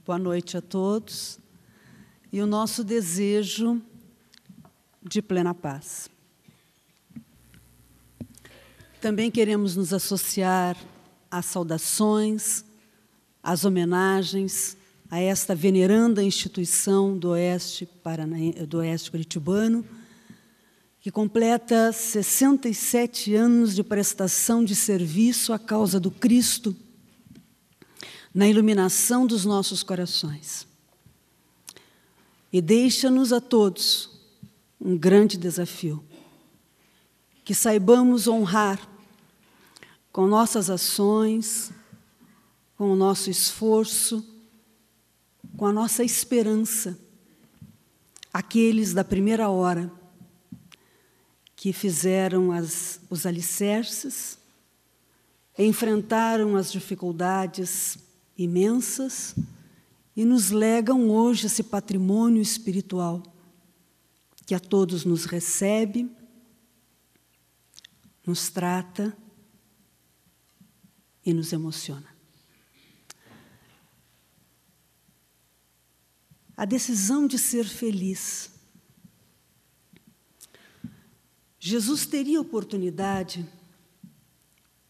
Boa noite a todos e o nosso desejo de plena paz. Também queremos nos associar às saudações, às homenagens a esta veneranda instituição do Oeste Curitibano, que completa 67 anos de prestação de serviço à causa do Cristo, na iluminação dos nossos corações. E deixa-nos a todos um grande desafio, que saibamos honrar com nossas ações, com o nosso esforço, com a nossa esperança, aqueles da primeira hora que fizeram os alicerces, enfrentaram as dificuldades imensas e nos legam hoje esse patrimônio espiritual que a todos nos recebe, nos trata e nos emociona. A decisão de ser feliz. Jesus teria oportunidade,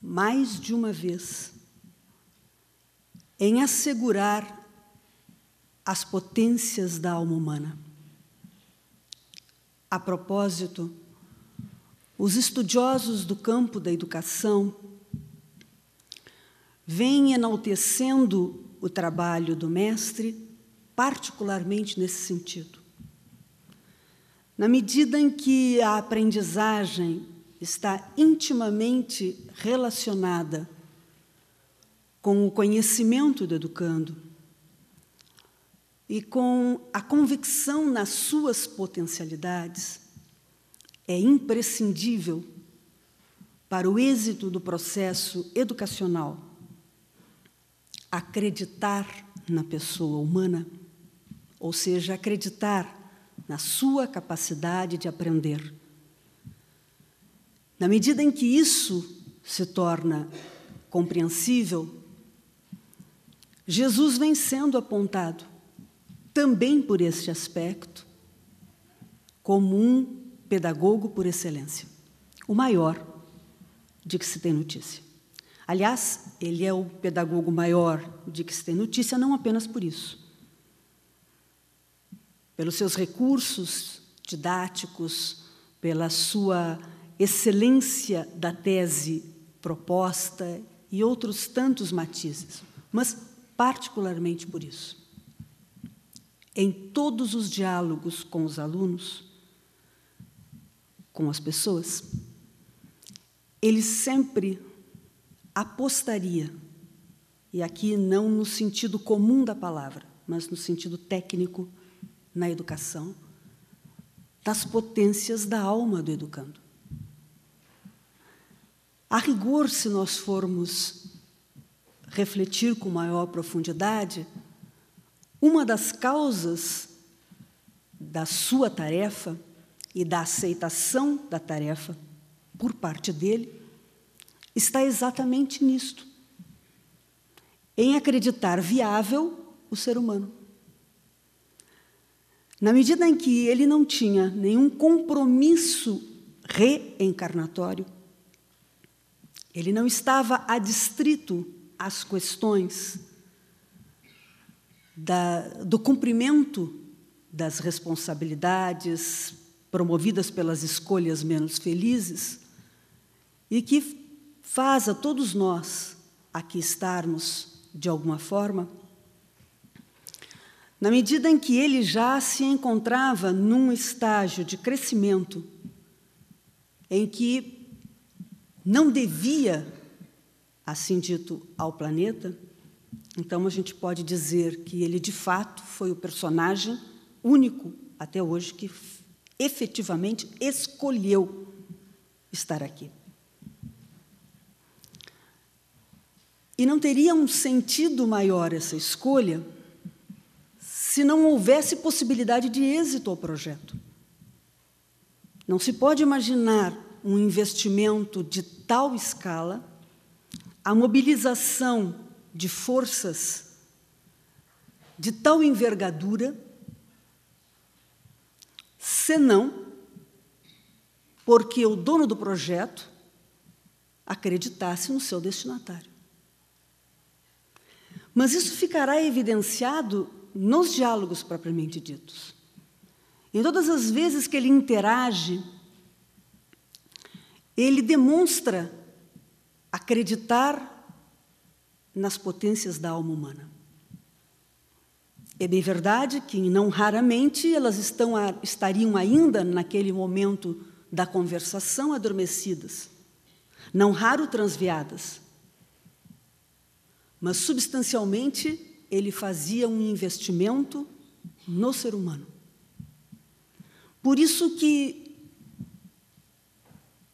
mais de uma vez, em assegurar as potências da alma humana. A propósito, os estudiosos do campo da educação vêm enaltecendo o trabalho do mestre, particularmente nesse sentido. Na medida em que a aprendizagem está intimamente relacionada com o conhecimento do educando e com a convicção nas suas potencialidades, é imprescindível para o êxito do processo educacional acreditar na pessoa humana, ou seja, acreditar na sua capacidade de aprender. Na medida em que isso se torna compreensível, Jesus vem sendo apontado, também por este aspecto, como um pedagogo por excelência, o maior de que se tem notícia. Aliás, ele é o pedagogo maior de que se tem notícia não apenas por isso, pelos seus recursos didáticos, pela sua excelência da tese proposta e outros tantos matizes, mas particularmente por isso. Em todos os diálogos com os alunos, com as pessoas, ele sempre apostaria, e aqui não no sentido comum da palavra, mas no sentido técnico, na educação, das potências da alma do educando. A rigor, se nós formos refletir com maior profundidade, uma das causas da sua tarefa e da aceitação da tarefa por parte dele está exatamente nisto, em acreditar viável o ser humano. Na medida em que ele não tinha nenhum compromisso reencarnatório, ele não estava adstrito às questões do cumprimento das responsabilidades promovidas pelas escolhas menos felizes e que faz a todos nós aqui estarmos, de alguma forma, na medida em que ele já se encontrava num estágio de crescimento em que não devia, assim dito, ao planeta, então a gente pode dizer que ele, de fato, foi o personagem único, até hoje, que efetivamente escolheu estar aqui. E não teria um sentido maior essa escolha se não houvesse possibilidade de êxito ao projeto. Não se pode imaginar um investimento de tal escala, a mobilização de forças de tal envergadura, senão porque o dono do projeto acreditasse no seu destinatário. Mas isso ficará evidenciado nos diálogos propriamente ditos. Em todas as vezes que ele interage, ele demonstra acreditar nas potências da alma humana. É bem verdade que, não raramente, elas estariam ainda, naquele momento da conversação, adormecidas, não raro transviadas. Mas, substancialmente, ele fazia um investimento no ser humano. Por isso que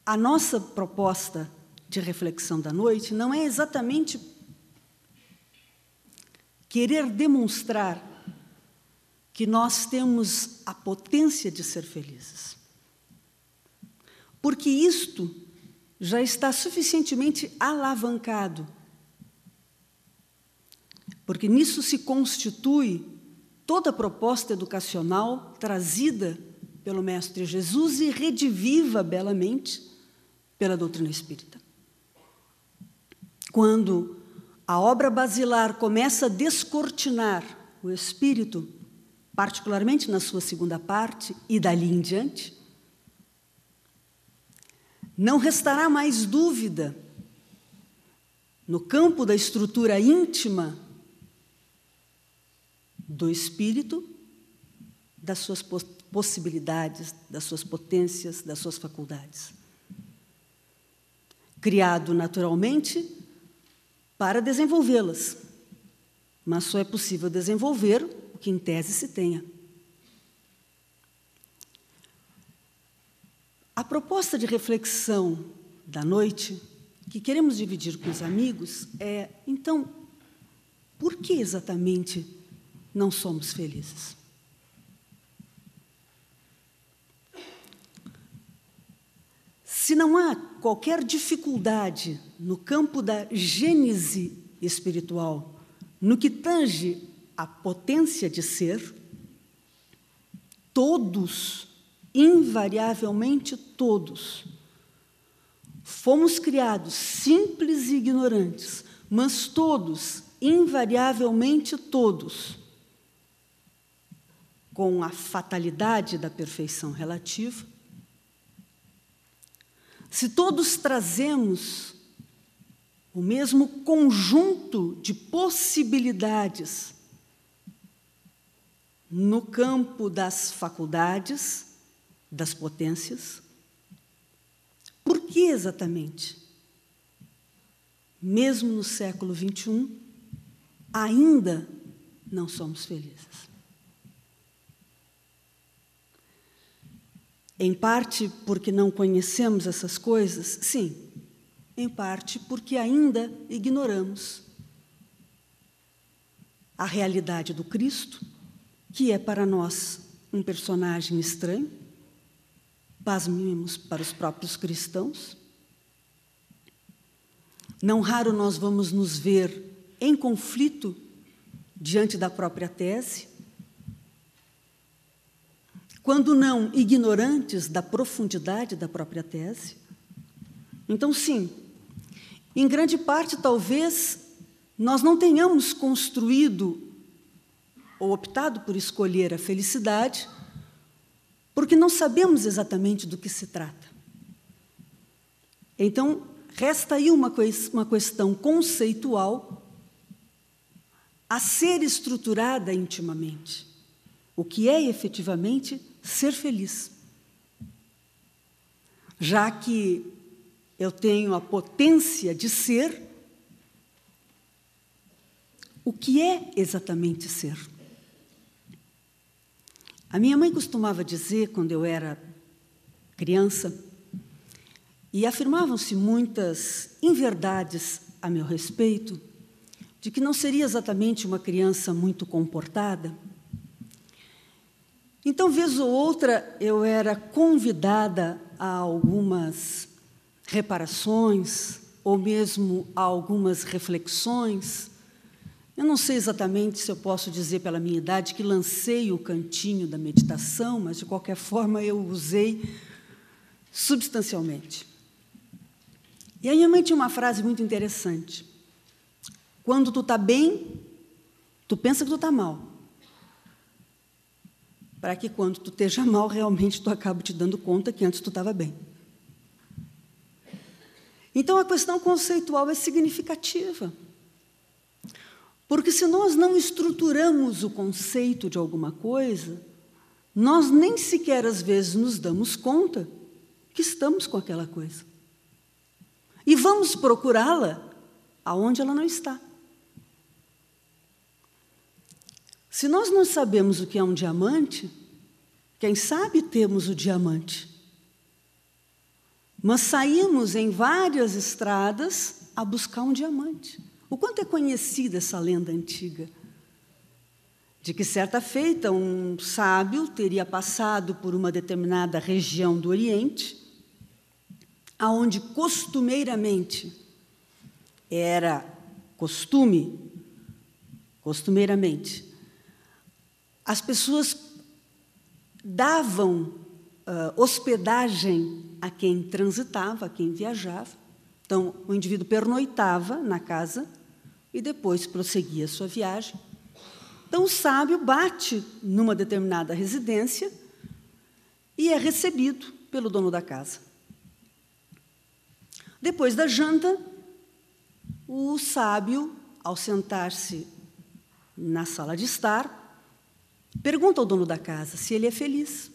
a nossa proposta de reflexão da noite não é exatamente querer demonstrar que nós temos a potência de ser felizes. Porque isto já está suficientemente alavancado. Porque nisso se constitui toda a proposta educacional trazida pelo Mestre Jesus e rediviva belamente pela doutrina espírita. Quando a obra basilar começa a descortinar o espírito, particularmente na sua segunda parte e dali em diante, não restará mais dúvida no campo da estrutura íntima do espírito, das suas possibilidades, das suas potências, das suas faculdades. Criado naturalmente para desenvolvê-las, mas só é possível desenvolver o que em tese se tenha. A proposta de reflexão da noite, que queremos dividir com os amigos, é, então, por que exatamente não somos felizes? Se não há qualquer dificuldade no campo da gênese espiritual, no que tange à potência de ser, todos, invariavelmente todos, fomos criados simples e ignorantes, mas todos, invariavelmente todos, com a fatalidade da perfeição relativa. Se todos trazemos o mesmo conjunto de possibilidades no campo das faculdades, das potências, por que exatamente, mesmo no século XXI, ainda não somos felizes? Em parte porque não conhecemos essas coisas? Sim. Em parte porque ainda ignoramos a realidade do Cristo, que é para nós um personagem estranho, pasmemos para os próprios cristãos. Não raro nós vamos nos ver em conflito diante da própria tese, quando não ignorantes da profundidade da própria tese. Então, sim, em grande parte, talvez, nós não tenhamos construído ou optado por escolher a felicidade, porque não sabemos exatamente do que se trata. Então, resta aí uma questão conceitual a ser estruturada intimamente. O que é, efetivamente, ser feliz? Já que eu tenho a potência de ser, o que é exatamente ser? A minha mãe costumava dizer, quando eu era criança, e afirmavam-se muitas inverdades a meu respeito, de que não seria exatamente uma criança muito comportada. Então, vez ou outra, eu era convidada a algumas reparações, ou mesmo a algumas reflexões, Eu não sei exatamente se eu posso dizer pela minha idade que lancei o cantinho da meditação, mas, de qualquer forma, eu usei substancialmente. E a minha mãe tinha uma frase muito interessante. Quando tu está bem, tu pensa que tu está mal. Para que, quando tu esteja mal, realmente tu acaba te dando conta que antes tu estava bem. Então, a questão conceitual é significativa. Porque, se nós não estruturamos o conceito de alguma coisa, nós nem sequer, às vezes, nos damos conta que estamos com aquela coisa. E vamos procurá-la aonde ela não está. Se nós não sabemos o que é um diamante, quem sabe temos o diamante. Mas saímos em várias estradas a buscar um diamante. O quanto é conhecida essa lenda antiga? De que, certa feita, um sábio teria passado por uma determinada região do Oriente, aonde costumeiramente era costumeiramente, as pessoas davam hospedagem a quem transitava, a quem viajava. Então, o indivíduo pernoitava na casa e depois prosseguia a sua viagem. Então, o sábio bate numa determinada residência e é recebido pelo dono da casa. Depois da janta, o sábio, ao sentar-se na sala de estar, pergunta ao dono da casa se ele é feliz.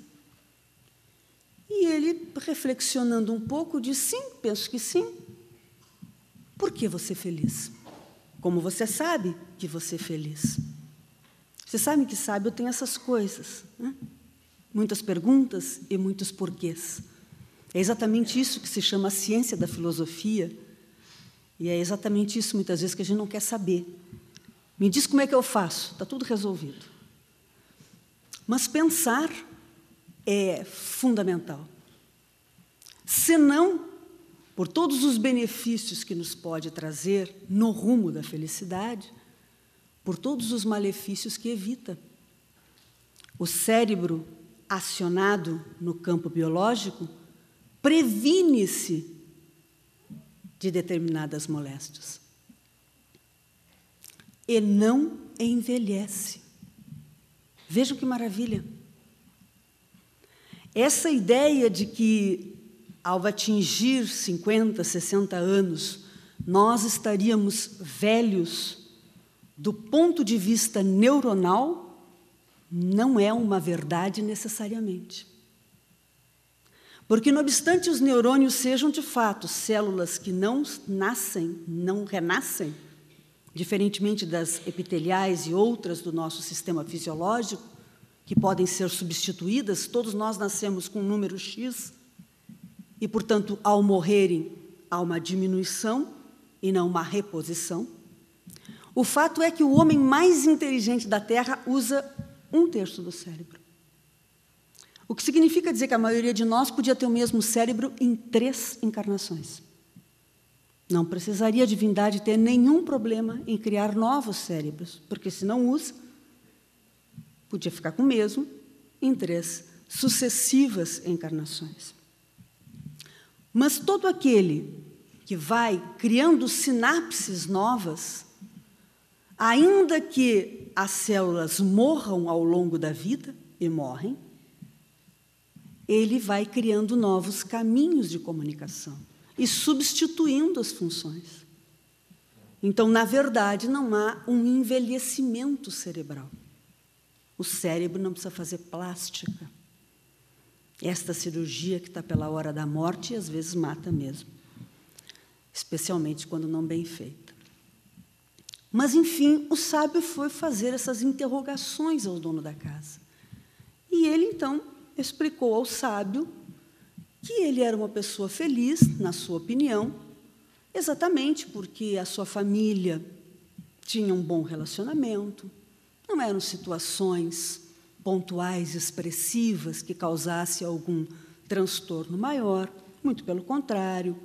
E ele, reflexionando um pouco, diz: sim, penso que sim. Por que você é feliz? Como você sabe que você é feliz? Você sabe que sábio tem essas coisas, né? Muitas perguntas e muitos porquês. É exatamente isso que se chama a ciência da filosofia, e é exatamente isso, muitas vezes, que a gente não quer saber. Me diz como é que eu faço, está tudo resolvido. Mas pensar é fundamental. Senão, por todos os benefícios que nos pode trazer no rumo da felicidade, por todos os malefícios que evita. O cérebro, acionado no campo biológico, previne-se de determinadas moléstias. E não envelhece. Vejam que maravilha. Essa ideia de que, ao atingir 50, 60 anos, nós estaríamos velhos do ponto de vista neuronal, não é uma verdade necessariamente. Porque, não obstante os neurônios sejam, de fato, células que não nascem, não renascem, diferentemente das epiteliais e outras do nosso sistema fisiológico, que podem ser substituídas, todos nós nascemos com um número X, e, portanto, ao morrerem, há uma diminuição e não uma reposição. O fato é que o homem mais inteligente da Terra usa 1/3 do cérebro. O que significa dizer que a maioria de nós podia ter o mesmo cérebro em 3 encarnações. Não precisaria a divindade ter nenhum problema em criar novos cérebros, porque, se não usa, podia ficar com o mesmo em 3 sucessivas encarnações. Mas todo aquele que vai criando sinapses novas, ainda que as células morram ao longo da vida, e morrem, ele vai criando novos caminhos de comunicação e substituindo as funções. Então, na verdade, não há um envelhecimento cerebral. O cérebro não precisa fazer plástica. Esta cirurgia que está pela hora da morte, às vezes mata mesmo, especialmente quando não bem feita. Mas, enfim, o sábio foi fazer essas interrogações ao dono da casa. E ele, então, explicou ao sábio que ele era uma pessoa feliz, na sua opinião, exatamente porque a sua família tinha um bom relacionamento, não eram situações pontuais, expressivas, que causassem algum transtorno maior, muito pelo contrário,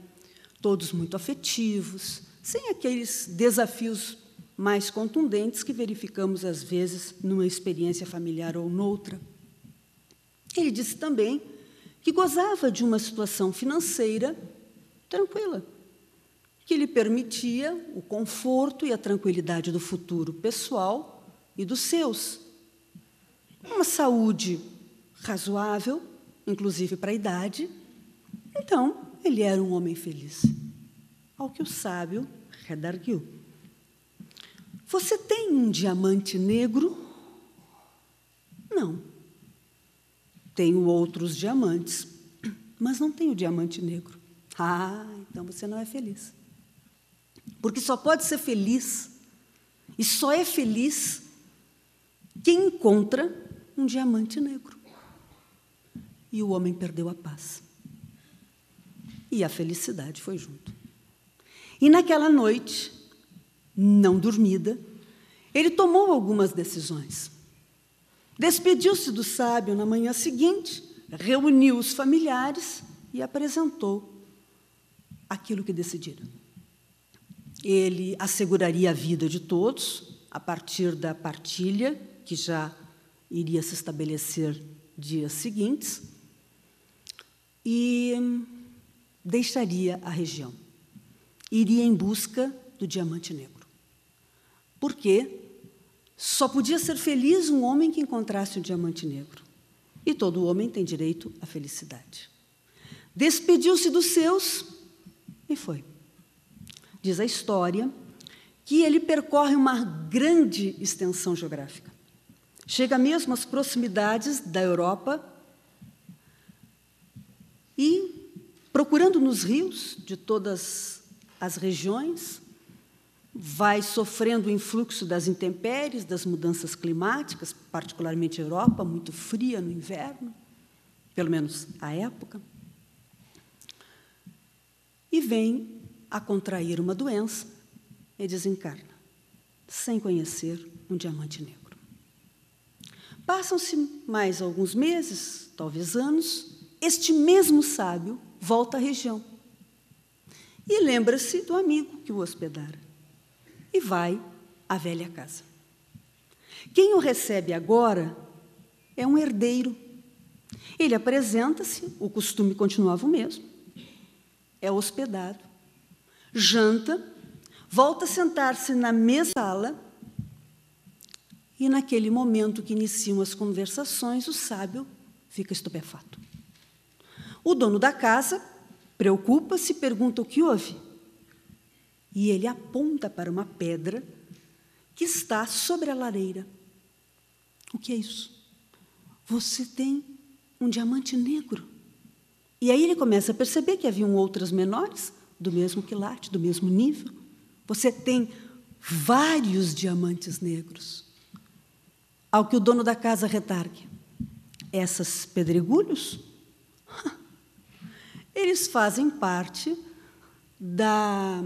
todos muito afetivos, sem aqueles desafios mais contundentes que verificamos, às vezes, numa experiência familiar ou noutra. Ele disse também que gozava de uma situação financeira tranquila, que lhe permitia o conforto e a tranquilidade do futuro pessoal e dos seus. Uma saúde razoável, inclusive para a idade. Então, ele era um homem feliz. Ao que o sábio redarguiu: você tem um diamante negro? Não. Tenho outros diamantes, mas não tenho diamante negro. Ah, então você não é feliz. Porque só pode ser feliz, e só é feliz quem encontra um diamante negro. E o homem perdeu a paz. E a felicidade foi junto. E naquela noite, não dormida, ele tomou algumas decisões. Despediu-se do sábio na manhã seguinte, reuniu os familiares e apresentou aquilo que decidiram. Ele asseguraria a vida de todos a partir da partilha, que já iria se estabelecer dias seguintes, e deixaria a região. Iria em busca do diamante negro. Porque só podia ser feliz um homem que encontrasse o diamante negro. E todo homem tem direito à felicidade. Despediu-se dos seus e foi. Diz a história que ele percorre uma grande extensão geográfica. Chega mesmo às proximidades da Europa e, procurando nos rios de todas as regiões, vai sofrendo o influxo das intempéries, das mudanças climáticas, particularmente a Europa, muito fria no inverno, pelo menos à época, e vem a contrair uma doença e desencarna, sem conhecer um diamante negro. Passam-se mais alguns meses, talvez anos, este mesmo sábio volta à região e lembra-se do amigo que o hospedara e vai à velha casa. Quem o recebe agora é um herdeiro. Ele apresenta-se, o costume continuava o mesmo, é hospedado, janta, volta a sentar-se na mesma sala e, naquele momento que iniciam as conversações, o sábio fica estupefato. O dono da casa preocupa-se e pergunta o que houve. E ele aponta para uma pedra que está sobre a lareira. O que é isso? Você tem um diamante negro. E aí ele começa a perceber que haviam outras menores, do mesmo quilate, do mesmo nível. Você tem vários diamantes negros. Ao que o dono da casa retargue: essas pedregulhos? Eles fazem parte da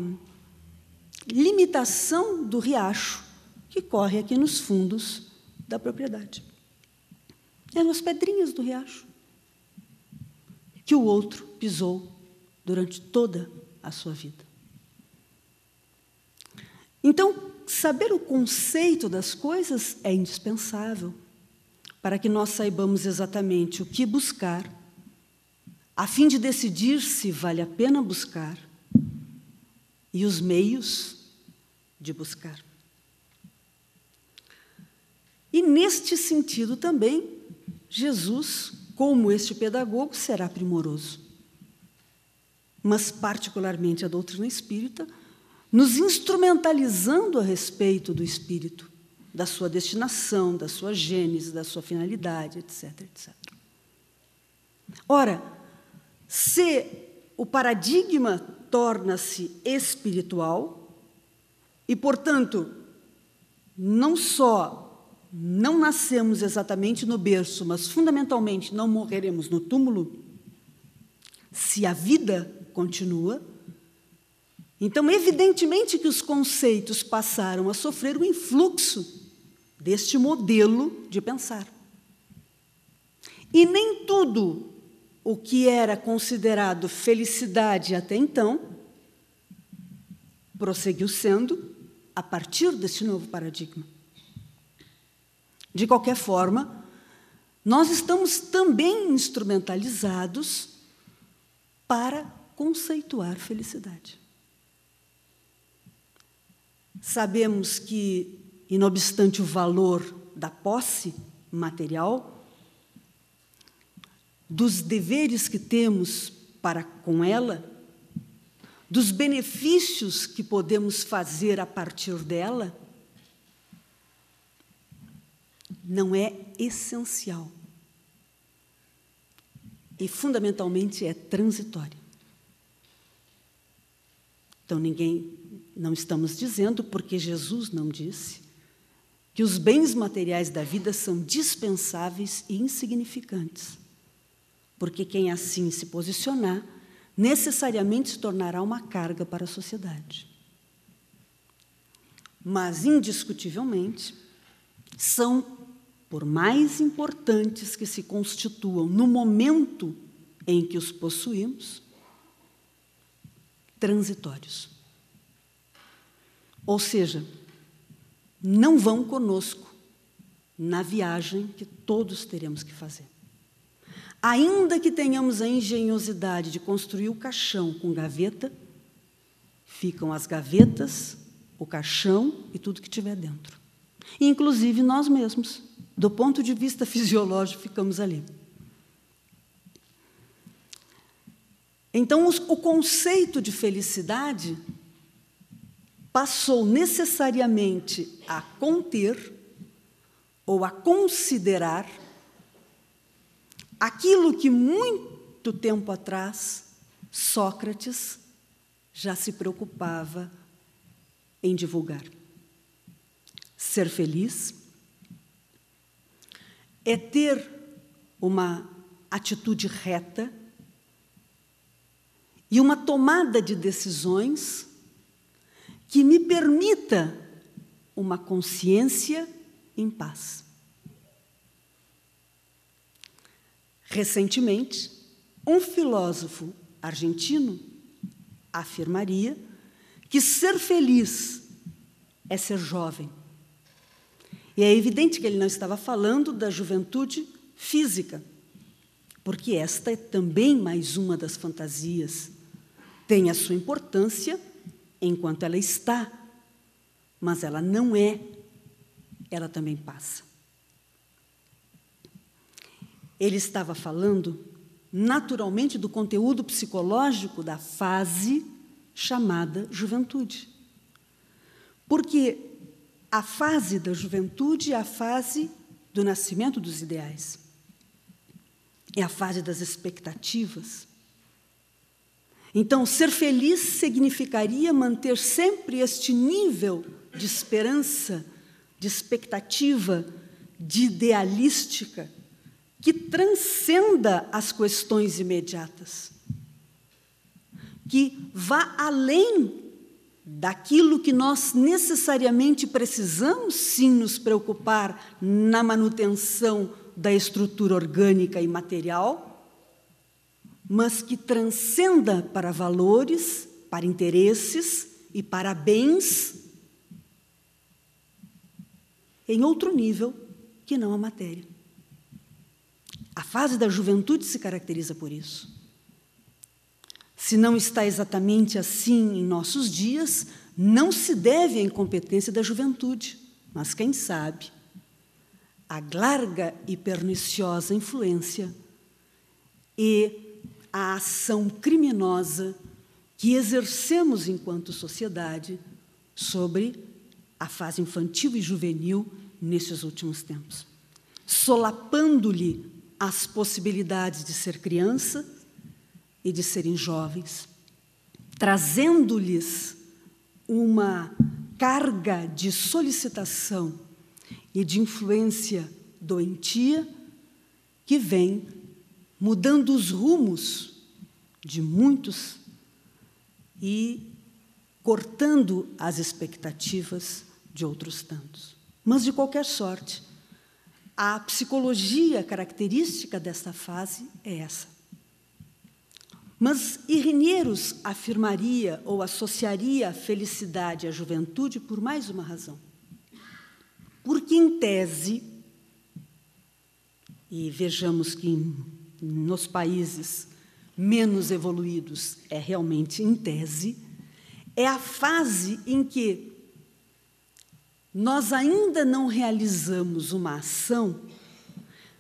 limitação do riacho que corre aqui nos fundos da propriedade. Eram as pedrinhas do riacho que o outro pisou durante toda a sua vida. Então, saber o conceito das coisas é indispensável para que nós saibamos exatamente o que buscar, a fim de decidir se vale a pena buscar e os meios de buscar. E, neste sentido também, Jesus, como este pedagogo, será primoroso. Mas, particularmente, a doutrina espírita, nos instrumentalizando a respeito do espírito, da sua destinação, da sua gênese, da sua finalidade, etc., etc. Ora, se o paradigma torna-se espiritual e, portanto, não só não nascemos exatamente no berço, mas, fundamentalmente, não morreremos no túmulo, se a vida continua, então, evidentemente que os conceitos passaram a sofrer o influxo deste modelo de pensar. E nem tudo o que era considerado felicidade até então prosseguiu sendo a partir deste novo paradigma. De qualquer forma, nós estamos também instrumentalizados para conceituar felicidade. Sabemos que, inobstante o valor da posse material, dos deveres que temos para com ela, dos benefícios que podemos fazer a partir dela, não é essencial. E, fundamentalmente, é transitória. Então, não estamos dizendo, porque Jesus não disse, que os bens materiais da vida são dispensáveis e insignificantes. Porque quem assim se posicionar, necessariamente se tornará uma carga para a sociedade. Mas, indiscutivelmente, são, por mais importantes que se constituam no momento em que os possuímos, transitórios. Ou seja, não vão conosco na viagem que todos teremos que fazer. Ainda que tenhamos a engenhosidade de construir o caixão com gaveta, ficam as gavetas, o caixão e tudo que tiver dentro. Inclusive nós mesmos, do ponto de vista fisiológico, ficamos ali. Então, o conceito de felicidade passou necessariamente a conter ou a considerar aquilo que muito tempo atrás Sócrates já se preocupava em divulgar. Ser feliz é ter uma atitude reta e uma tomada de decisões que me permita uma consciência em paz. Recentemente, um filósofo argentino afirmaria que ser feliz é ser jovem. E é evidente que ele não estava falando da juventude física, porque esta é também mais uma das fantasias. Tem a sua importância enquanto ela está, mas ela não é, ela também passa. Ele estava falando, naturalmente, do conteúdo psicológico da fase chamada juventude. Porque a fase da juventude é a fase do nascimento dos ideais. É a fase das expectativas. Então, ser feliz significaria manter sempre este nível de esperança, de expectativa, de idealística, que transcenda as questões imediatas, que vá além daquilo que nós necessariamente precisamos, sim, nos preocupar na manutenção da estrutura orgânica e material, mas que transcenda para valores, para interesses e para bens em outro nível que não a matéria. A fase da juventude se caracteriza por isso. Se não está exatamente assim em nossos dias, não se deve à incompetência da juventude, mas, quem sabe, a larga e perniciosa influência e a ação criminosa que exercemos enquanto sociedade sobre a fase infantil e juvenil nesses últimos tempos, solapando-lhe as possibilidades de ser criança e de serem jovens, trazendo-lhes uma carga de solicitação e de influência doentia que vem mudando os rumos de muitos e cortando as expectativas de outros tantos. Mas, de qualquer sorte, a psicologia característica desta fase é essa. Mas Irenaeus afirmaria ou associaria a felicidade à juventude por mais uma razão. Porque, em tese, e vejamos que nos países menos evoluídos é realmente em tese, é a fase em que nós ainda não realizamos uma ação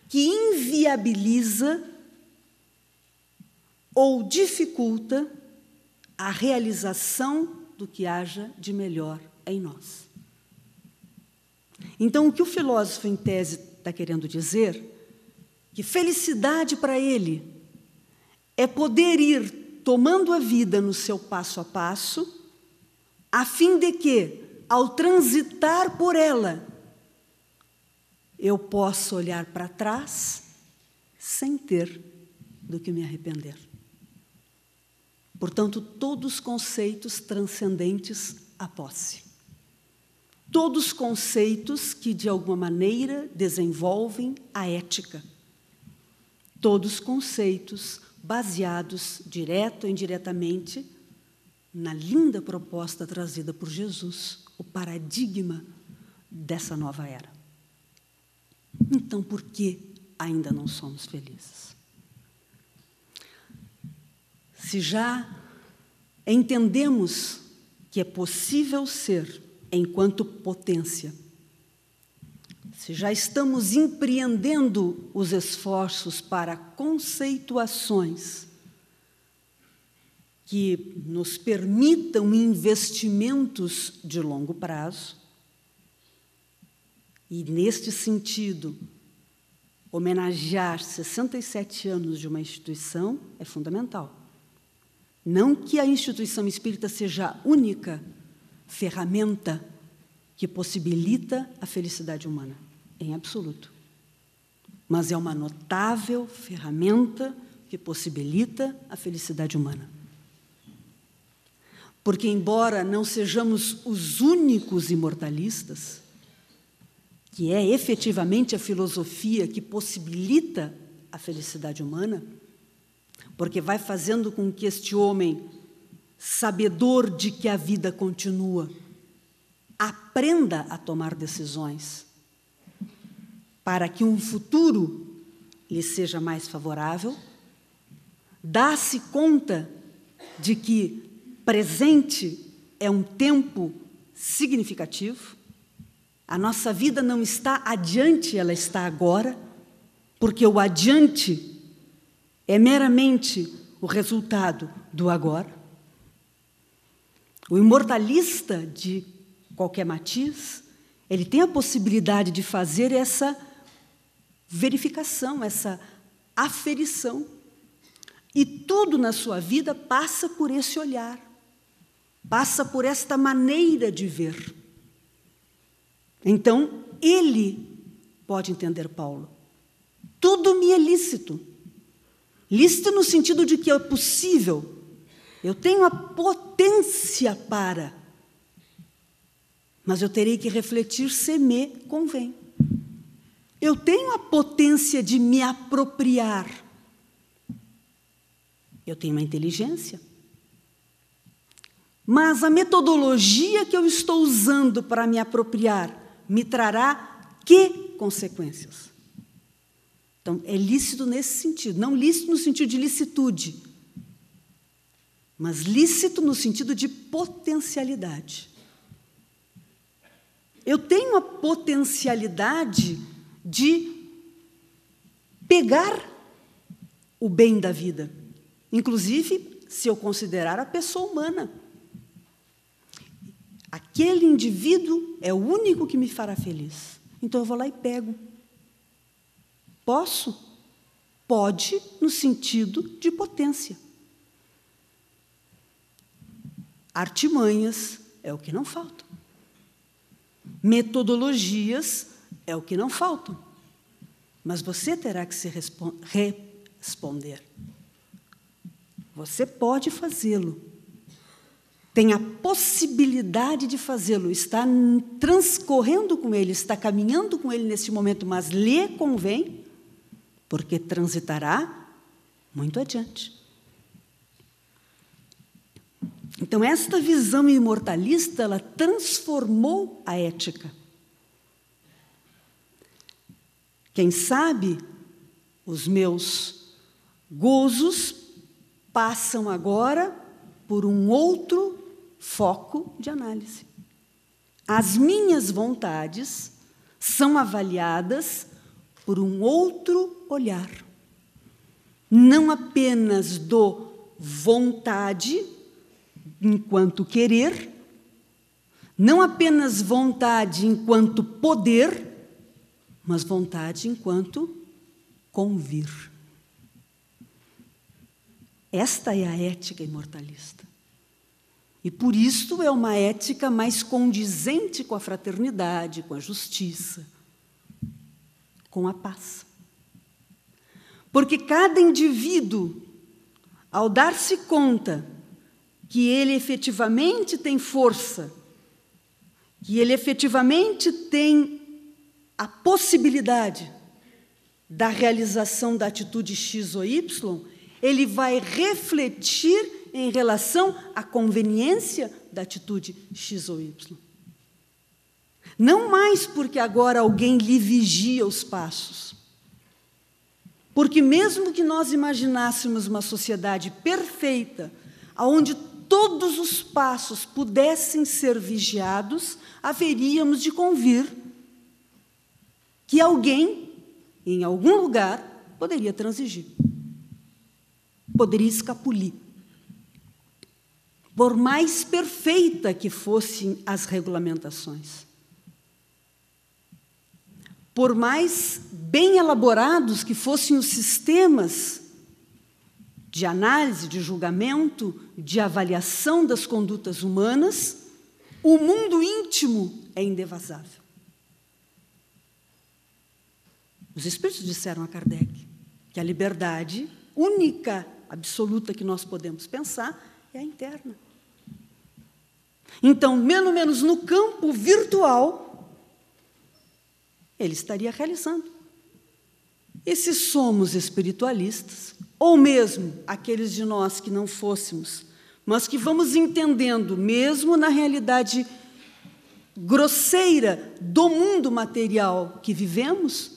que inviabiliza ou dificulta a realização do que haja de melhor em nós. Então, o que o filósofo, em tese, está querendo dizer, que felicidade para ele é poder ir tomando a vida no seu passo a passo, a fim de que, ao transitar por ela, eu possa olhar para trás sem ter do que me arrepender. Portanto, todos os conceitos transcendentes à posse. Todos os conceitos que, de alguma maneira, desenvolvem a ética. Todos os conceitos baseados, direto ou indiretamente, na linda proposta trazida por Jesus, o paradigma dessa nova era. Então, por que ainda não somos felizes? Se já entendemos que é possível ser enquanto potência, se já estamos empreendendo os esforços para conceituações que nos permitam investimentos de longo prazo, e, neste sentido, homenagear 67 anos de uma instituição é fundamental. Não que a instituição espírita seja a única ferramenta que possibilita a felicidade humana, em absoluto. Mas é uma notável ferramenta que possibilita a felicidade humana. Porque, embora não sejamos os únicos imortalistas, que é efetivamente a filosofia que possibilita a felicidade humana, porque vai fazendo com que este homem, sabedor de que a vida continua, aprenda a tomar decisões para que um futuro lhe seja mais favorável, dá-se conta de que presente é um tempo significativo, a nossa vida não está adiante, ela está agora, porque o adiante é meramente o resultado do agora. O imortalista, de qualquer matiz, ele tem a possibilidade de fazer essa verificação, essa aferição. E tudo na sua vida passa por esse olhar, passa por esta maneira de ver. Então, ele pode entender Paulo. Tudo me é lícito. Lícito no sentido de que é possível. Eu tenho a potência para, mas eu terei que refletir se me convém. Eu tenho a potência de me apropriar. Eu tenho uma inteligência. Mas a metodologia que eu estou usando para me apropriar me trará que consequências? Então, é lícito nesse sentido, não lícito no sentido de licitude, mas lícito no sentido de potencialidade. Eu tenho a potencialidade de pegar o bem da vida, inclusive se eu considerar a pessoa humana. Aquele indivíduo é o único que me fará feliz. Então, eu vou lá e pego. Posso? Pode, no sentido de potência. Artimanhas é o que não falta. Metodologias é o que não faltam. Mas você terá que se responder. Você pode fazê-lo. Tem a possibilidade de fazê-lo, está transcorrendo com ele, está caminhando com ele nesse momento, mas lhe convém, porque transitará muito adiante. Então, esta visão imortalista, ela transformou a ética. Quem sabe, os meus gozos passam agora por um outro foco de análise. As minhas vontades são avaliadas por um outro olhar. Não apenas do vontade enquanto querer, não apenas vontade enquanto poder, mas vontade enquanto convir. Esta é a ética imortalista. E por isso é uma ética mais condizente com a fraternidade, com a justiça, com a paz. Porque cada indivíduo, ao dar-se conta que ele efetivamente tem força, que ele efetivamente tem a possibilidade da realização da atitude X ou Y, ele vai refletir em relação à conveniência da atitude X ou Y. Não mais porque agora alguém lhe vigia os passos. Porque mesmo que nós imaginássemos uma sociedade perfeita, onde todos os passos pudessem ser vigiados, haveríamos de convir que alguém, em algum lugar, poderia transigir, poderia escapulir. Por mais perfeita que fossem as regulamentações, por mais bem elaborados que fossem os sistemas de análise, de julgamento, de avaliação das condutas humanas, o mundo íntimo é indevasável. Os espíritos disseram a Kardec que a liberdade única, absoluta que nós podemos pensar é a interna. Então, pelo menos no campo virtual, ele estaria realizando. E se somos espiritualistas, ou mesmo aqueles de nós que não fôssemos, mas que vamos entendendo, mesmo na realidade grosseira do mundo material que vivemos,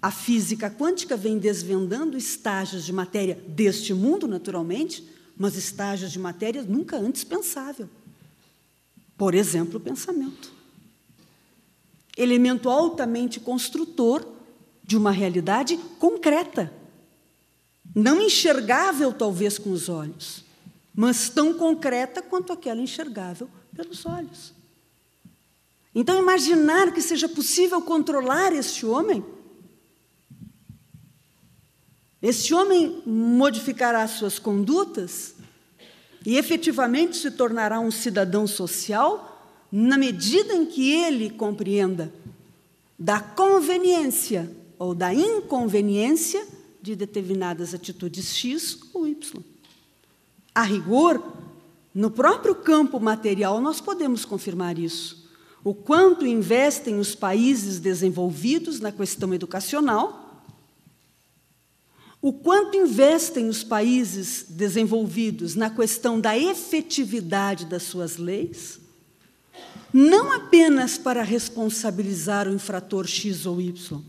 a física quântica vem desvendando estágios de matéria deste mundo, naturalmente, mas estágios de matéria nunca antes pensável. Por exemplo, o pensamento. Elemento altamente construtor de uma realidade concreta, não enxergável, talvez, com os olhos, mas tão concreta quanto aquela enxergável pelos olhos. Então, imaginar que seja possível controlar este homem modificará suas condutas e, efetivamente, se tornará um cidadão social na medida em que ele compreenda da conveniência ou da inconveniência de determinadas atitudes X ou Y. A rigor, no próprio campo material, nós podemos confirmar isso. O quanto investem os países desenvolvidos na questão educacional, o quanto investem os países desenvolvidos na questão da efetividade das suas leis, não apenas para responsabilizar o infrator X ou Y,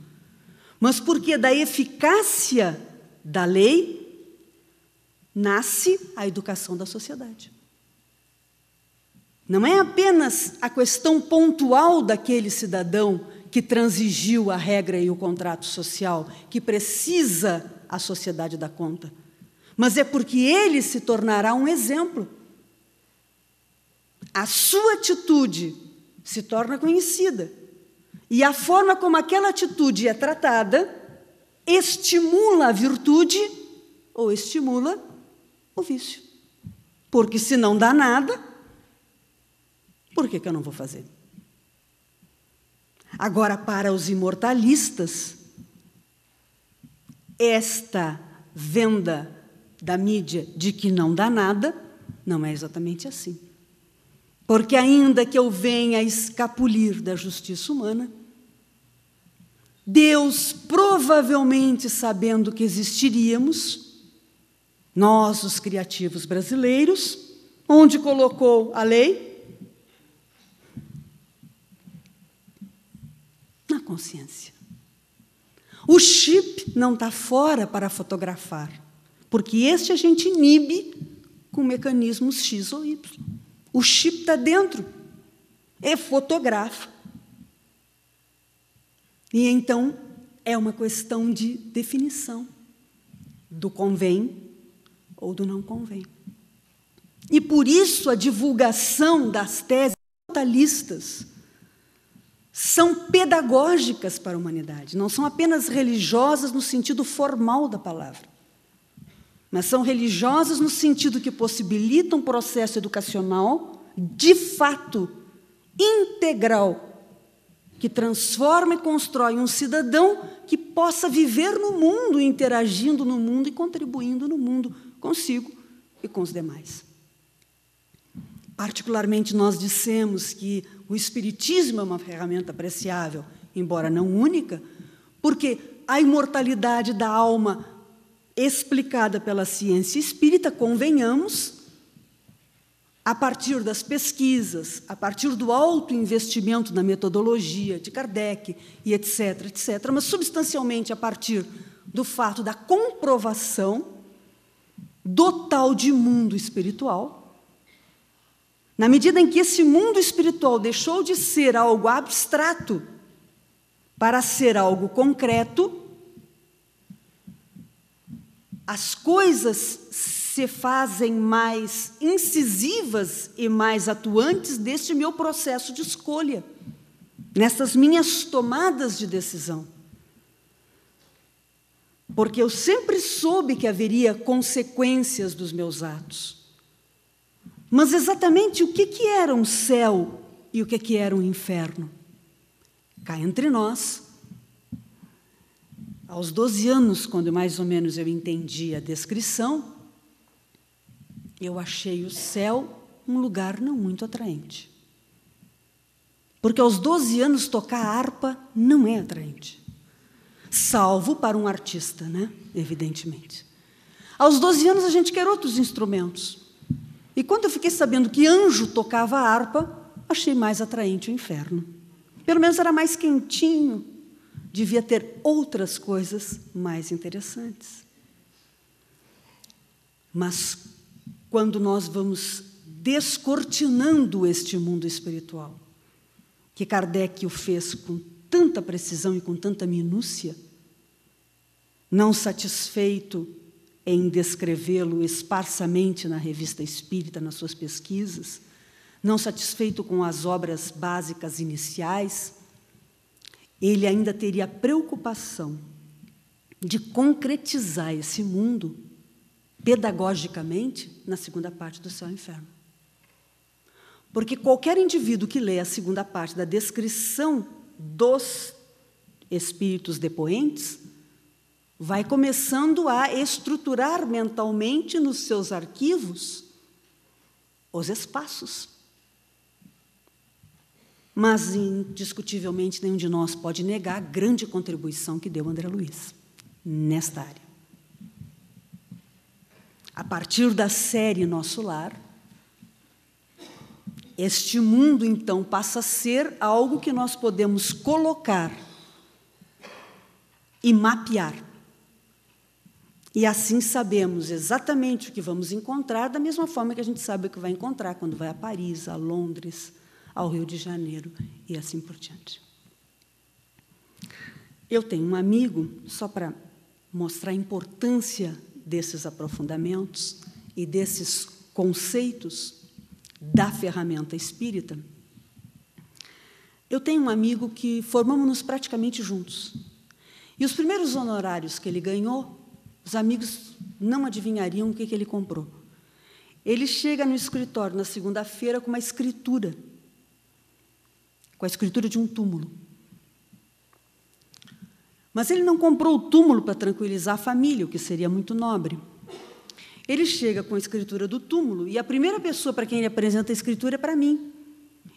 mas porque da eficácia da lei nasce a educação da sociedade. Não é apenas a questão pontual daquele cidadão que transigiu a regra e o contrato social, que precisa a sociedade dar conta, mas é porque ele se tornará um exemplo. A sua atitude se torna conhecida, e a forma como aquela atitude é tratada estimula a virtude ou estimula o vício. Porque se não dá nada, por que eu não vou fazer? Agora, para os imortalistas, esta venda da mídia de que não dá nada não é exatamente assim. Porque ainda que eu venha a escapulir da justiça humana, Deus, provavelmente sabendo que existiríamos, nós, os criativos brasileiros, Onde colocou a lei? Na consciência. O chip não está fora para fotografar, porque este a gente inibe com mecanismos X ou Y. O chip está dentro, fotografa. E então é uma questão de definição do convém ou do não convém. E por isso a divulgação das teses totalistas são pedagógicas para a humanidade, não são apenas religiosas no sentido formal da palavra, mas são religiosas no sentido que possibilitam um processo educacional de fato integral, que transforma e constrói um cidadão que possa viver no mundo, interagindo no mundo e contribuindo no mundo consigo e com os demais. Particularmente, nós dissemos que o Espiritismo é uma ferramenta apreciável, embora não única, porque a imortalidade da alma explicada pela ciência espírita, convenhamos, a partir das pesquisas, a partir do autoinvestimento na metodologia de Kardec, e etc., etc., mas substancialmente a partir do fato da comprovação do tal de mundo espiritual. Na medida em que esse mundo espiritual deixou de ser algo abstrato para ser algo concreto, as coisas se fazem mais incisivas e mais atuantes deste meu processo de escolha, nessas minhas tomadas de decisão. Porque eu sempre soube que haveria consequências dos meus atos. Mas exatamente o que era um céu e o que era um inferno? Cá entre nós, aos 12 anos, quando mais ou menos eu entendi a descrição, eu achei o céu um lugar não muito atraente. Porque aos 12 anos tocar harpa não é atraente. Salvo para um artista, né? Evidentemente. Aos 12 anos a gente quer outros instrumentos. E quando eu fiquei sabendo que anjo tocava a harpa, achei mais atraente o inferno. Pelo menos era mais quentinho, devia ter outras coisas mais interessantes. Mas quando nós vamos descortinando este mundo espiritual, que Kardec o fez com tanta precisão e com tanta minúcia, não satisfeito em descrevê-lo esparsamente na Revista Espírita, nas suas pesquisas, não satisfeito com as obras básicas iniciais, ele ainda teria a preocupação de concretizar esse mundo pedagogicamente na segunda parte do Céu e Inferno. Porque qualquer indivíduo que lê a segunda parte da descrição dos espíritos depoentes vai começando a estruturar mentalmente nos seus arquivos os espaços. Mas, indiscutivelmente, nenhum de nós pode negar a grande contribuição que deu André Luiz nesta área. A partir da série Nosso Lar, este mundo, então, passa a ser algo que nós podemos colocar e mapear. E assim sabemos exatamente o que vamos encontrar, da mesma forma que a gente sabe o que vai encontrar quando vai a Paris, a Londres, ao Rio de Janeiro e assim por diante. Eu tenho um amigo, só para mostrar a importância desses aprofundamentos e desses conceitos da ferramenta espírita. Eu tenho um amigo que formamos-nos praticamente juntos. E os primeiros honorários que ele ganhou, os amigos não adivinhariam o que ele comprou. Ele chega no escritório na segunda-feira com uma escritura, com a escritura de um túmulo. Mas ele não comprou o túmulo para tranquilizar a família, o que seria muito nobre. Ele chega com a escritura do túmulo e a primeira pessoa para quem ele apresenta a escritura é para mim.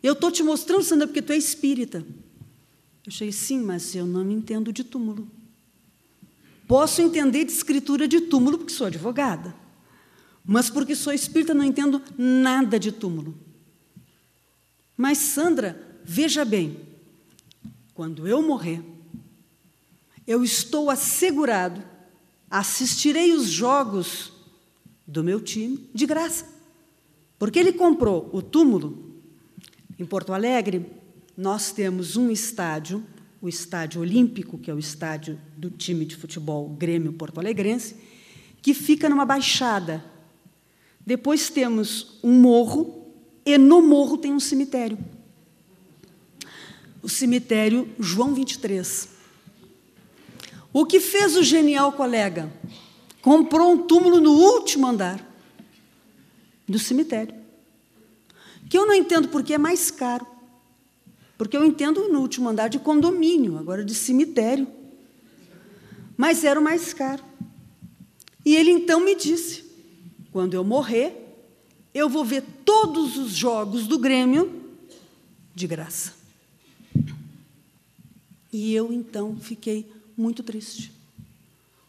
Eu estou te mostrando, Sandra, porque tu é espírita. Eu achei, sim, mas eu não entendo de túmulo. Posso entender de escritura de túmulo porque sou advogada. Mas porque sou espírita, não entendo nada de túmulo. Mas, Sandra, veja bem, quando eu morrer, eu estou assegurado, assistirei os jogos do meu time de graça. Porque ele comprou o túmulo. Em Porto Alegre, nós temos um estádio, o Estádio Olímpico, que é o estádio do time de futebol Grêmio Porto Alegrense, que fica numa baixada. Depois temos um morro, e no morro tem um cemitério. O cemitério João 23. O que fez o genial colega? Comprou um túmulo no último andar do cemitério. Que eu não entendo porque é mais caro. Porque eu entendo no último andar de condomínio, agora de cemitério. Mas era o mais caro. E ele então me disse, quando eu morrer, eu vou ver todos os jogos do Grêmio de graça. E eu então fiquei muito triste.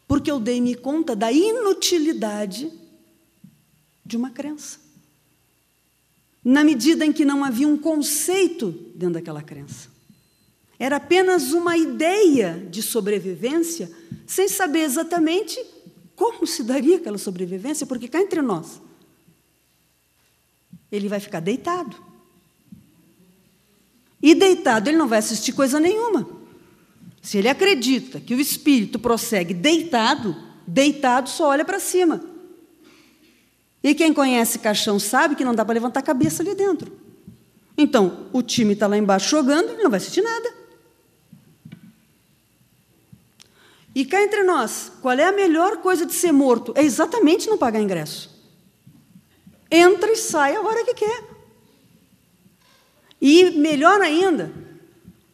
Porque eu dei-me conta da inutilidade de uma crença. Na medida em que não havia um conceito dentro daquela crença. Era apenas uma ideia de sobrevivência, sem saber exatamente como se daria aquela sobrevivência, porque cá entre nós, ele vai ficar deitado. E deitado ele não vai assistir coisa nenhuma. Se ele acredita que o espírito prossegue deitado, deitado só olha para cima. E quem conhece caixão sabe que não dá para levantar a cabeça ali dentro. Então, o time está lá embaixo jogando, ele não vai assistir nada. E cá entre nós, qual é a melhor coisa de ser morto? É exatamente não pagar ingresso. Entra e sai a hora que quer. E, melhor ainda,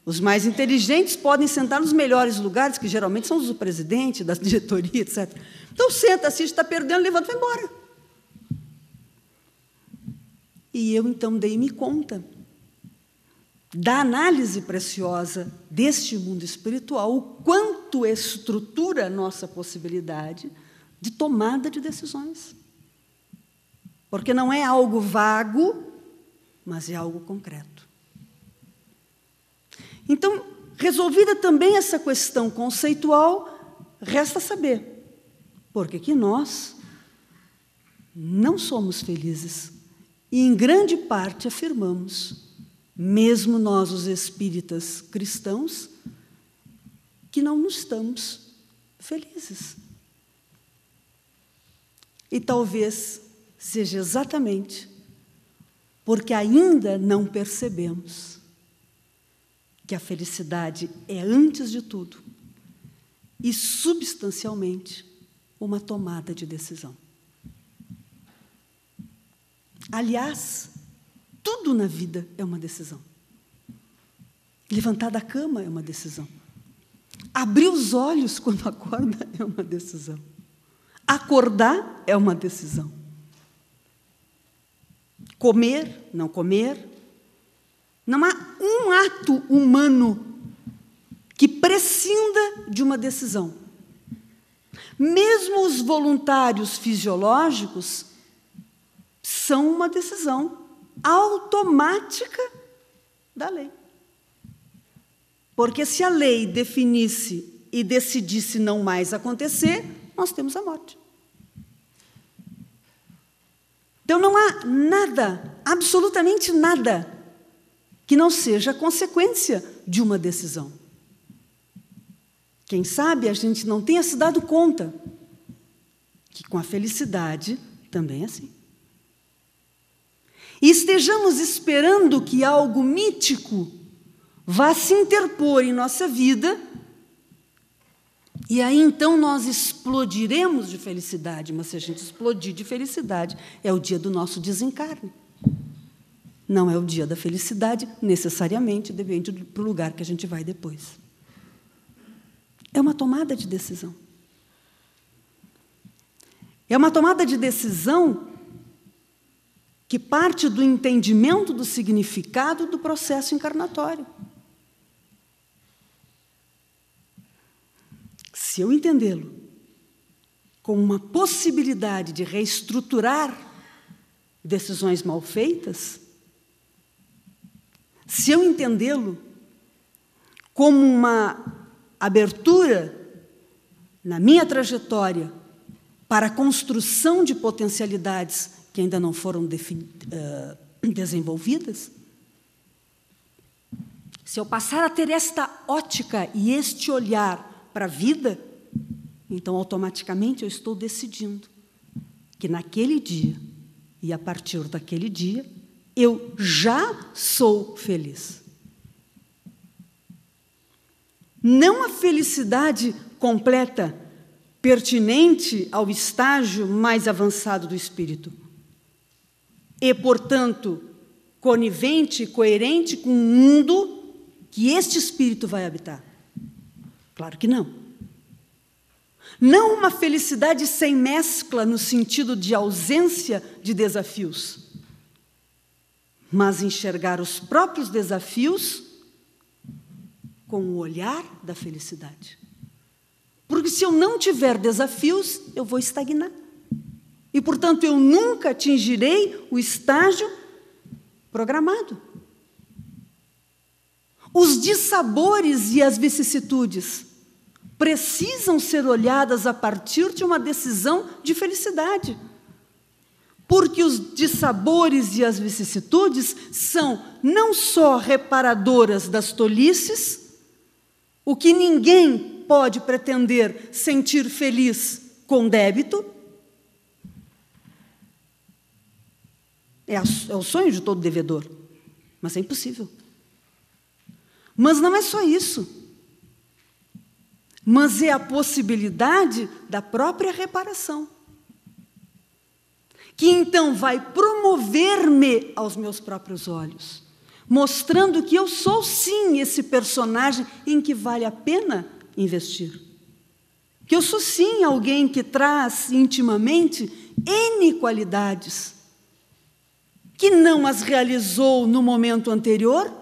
os mais inteligentes podem sentar nos melhores lugares, que geralmente são os do presidente, da diretoria, etc. Então, senta, assiste, está perdendo, levanta e vai embora. E eu, então, dei-me conta da análise preciosa deste mundo espiritual, o quanto estrutura a nossa possibilidade de tomada de decisões. Porque não é algo vago, mas é algo concreto. Então, resolvida também essa questão conceitual, resta saber por que nós não somos felizes. E, em grande parte, afirmamos, mesmo nós, os espíritas cristãos, que não estamos felizes. E talvez seja exatamente porque ainda não percebemos que a felicidade é, antes de tudo, e substancialmente, uma tomada de decisão. Aliás, tudo na vida é uma decisão. Levantar da cama é uma decisão. Abrir os olhos quando acorda é uma decisão. Acordar é uma decisão. Comer, não comer. Não há um ato humano que prescinda de uma decisão. Mesmo os voluntários fisiológicos são uma decisão automática da lei. Porque se a lei definisse e decidisse não mais acontecer, nós temos a morte. Então não há nada, absolutamente nada, que não seja consequência de uma decisão. Quem sabe a gente não tenha se dado conta que com a felicidade também é assim. E estejamos esperando que algo mítico vá se interpor em nossa vida, e aí então nós explodiremos de felicidade, mas se a gente explodir de felicidade, é o dia do nosso desencarne. Não é o dia da felicidade, necessariamente, depende do lugar que a gente vai depois. É uma tomada de decisão. É uma tomada de decisão que parte do entendimento do significado do processo encarnatório. Se eu entendê-lo com uma possibilidade de reestruturar decisões mal feitas, se eu entendê-lo como uma abertura na minha trajetória para a construção de potencialidades que ainda não foram desenvolvidas, se eu passar a ter esta ótica e este olhar para a vida, então, automaticamente, eu estou decidindo que naquele dia, e a partir daquele dia, eu já sou feliz. Não a felicidade completa, pertinente ao estágio mais avançado do espírito, e, portanto, conivente e coerente com o mundo que este espírito vai habitar. Claro que não. Não uma felicidade sem mescla no sentido de ausência de desafios, mas enxergar os próprios desafios com o olhar da felicidade. Porque se eu não tiver desafios, eu vou estagnar. E, portanto, eu nunca atingirei o estágio programado. Os dissabores e as vicissitudes precisam ser olhadas a partir de uma decisão de felicidade. Porque os dissabores e as vicissitudes são não só reparadoras das tolices, o que ninguém pode pretender sentir feliz com débito, é o sonho de todo devedor, mas é impossível. Mas não é só isso. Mas é a possibilidade da própria reparação, que então vai promover-me aos meus próprios olhos, mostrando que eu sou, sim, esse personagem em que vale a pena investir. Que eu sou, sim, alguém que traz intimamente N qualidades, que não as realizou no momento anterior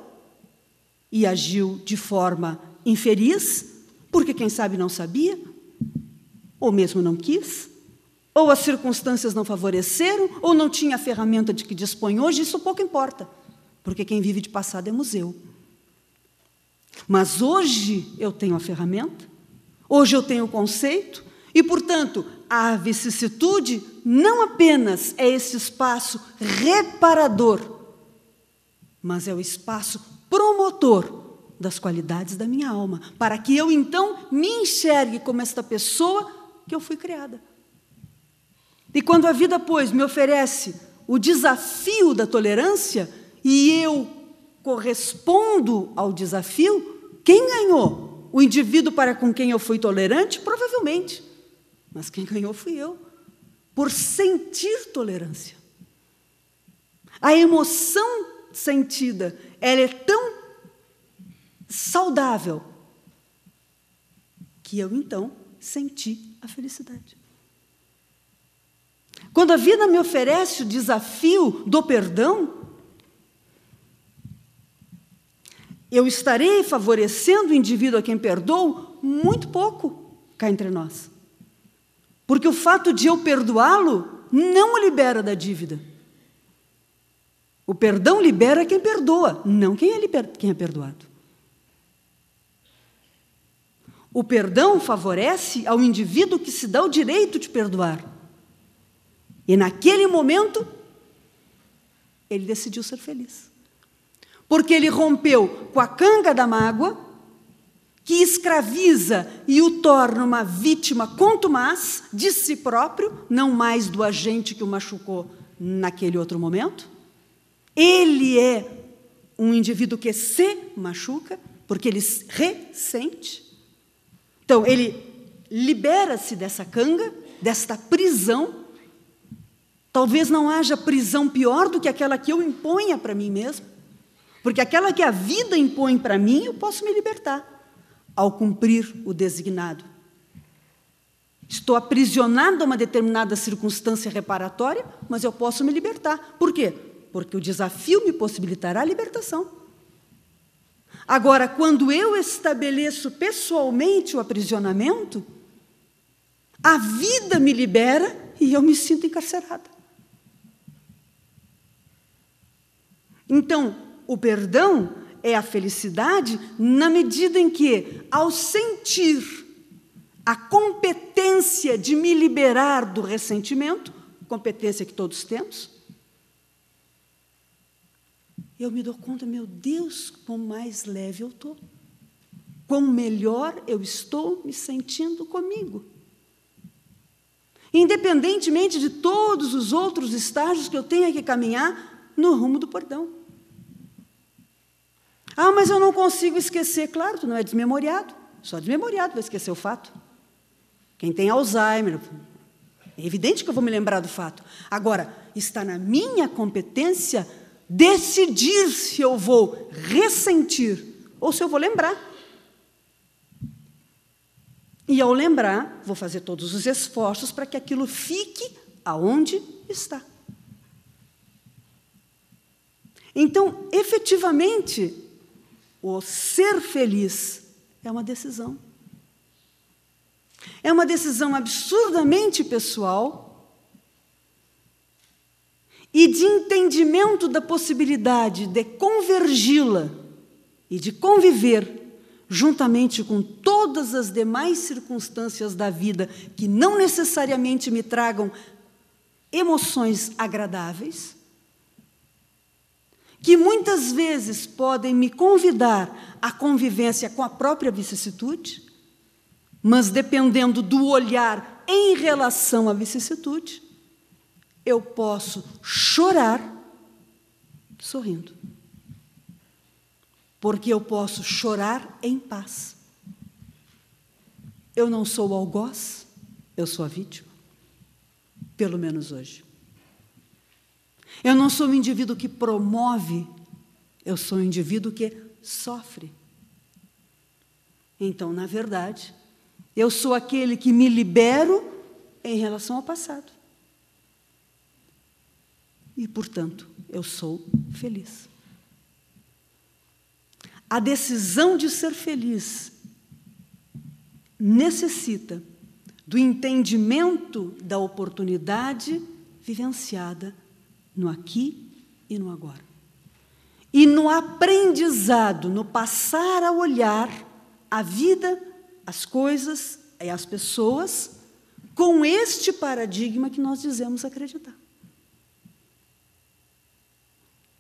e agiu de forma infeliz, porque, quem sabe, não sabia, ou mesmo não quis, ou as circunstâncias não favoreceram, ou não tinha a ferramenta de que dispõe hoje, isso pouco importa, porque quem vive de passado é museu. Mas hoje eu tenho a ferramenta, hoje eu tenho o conceito, e, portanto, a vicissitude não apenas é esse espaço reparador, mas é o espaço promotor das qualidades da minha alma, para que eu, então, me enxergue como esta pessoa que eu fui criada. E quando a vida, pois, me oferece o desafio da tolerância, e eu correspondo ao desafio, quem ganhou? O indivíduo para com quem eu fui tolerante? Provavelmente. Mas quem ganhou fui eu, por sentir tolerância. A emoção sentida, ela é tão saudável que eu, então, senti a felicidade. Quando a vida me oferece o desafio do perdão, eu estarei favorecendo o indivíduo a quem perdoo muito pouco cá entre nós. Porque o fato de eu perdoá-lo não o libera da dívida. O perdão libera quem perdoa, não quem é perdoado. O perdão favorece ao indivíduo que se dá o direito de perdoar. E, naquele momento, ele decidiu ser feliz. Porque ele rompeu com a canga da mágoa, que escraviza e o torna uma vítima contumaz de si próprio, não mais do agente que o machucou naquele outro momento. Ele é um indivíduo que se machuca, porque ele ressente. Então, ele libera-se dessa canga, desta prisão. Talvez não haja prisão pior do que aquela que eu imponha para mim mesmo, porque aquela que a vida impõe para mim, eu posso me libertar ao cumprir o designado. Estou aprisionado a uma determinada circunstância reparatória, mas eu posso me libertar. Por quê? Porque o desafio me possibilitará a libertação. Agora, quando eu estabeleço pessoalmente o aprisionamento, A vida me libera e eu me sinto encarcerada. Então, o perdão é a felicidade na medida em que, ao sentir a competência de me liberar do ressentimento, competência que todos temos, eu me dou conta, meu Deus, quão mais leve eu estou, quão melhor eu estou me sentindo comigo. Independentemente de todos os outros estágios que eu tenha que caminhar no rumo do perdão. Ah, mas eu não consigo esquecer. Claro, tu não é desmemoriado. Só desmemoriado vai esquecer o fato. Quem tem Alzheimer, é evidente que eu vou me lembrar do fato. Agora, está na minha competência decidir se eu vou ressentir ou se eu vou lembrar. E, ao lembrar, vou fazer todos os esforços para que aquilo fique aonde está. Então, efetivamente, o ser feliz é uma decisão. É uma decisão absurdamente pessoal e de entendimento da possibilidade de convergi-la e de conviver juntamente com todas as demais circunstâncias da vida que não necessariamente me tragam emoções agradáveis, que muitas vezes podem me convidar à convivência com a própria vicissitude, mas dependendo do olhar em relação à vicissitude, eu posso chorar sorrindo. Porque eu posso chorar em paz. Eu não sou o algoz, eu sou a vítima. Pelo menos hoje. Eu não sou um indivíduo que promove, eu sou um indivíduo que sofre. Então, na verdade, eu sou aquele que me libero em relação ao passado. E, portanto, eu sou feliz. A decisão de ser feliz necessita do entendimento da oportunidade vivenciada no aqui e no agora. E no aprendizado, no passar a olhar a vida, as coisas e as pessoas com este paradigma que nós dizemos acreditar.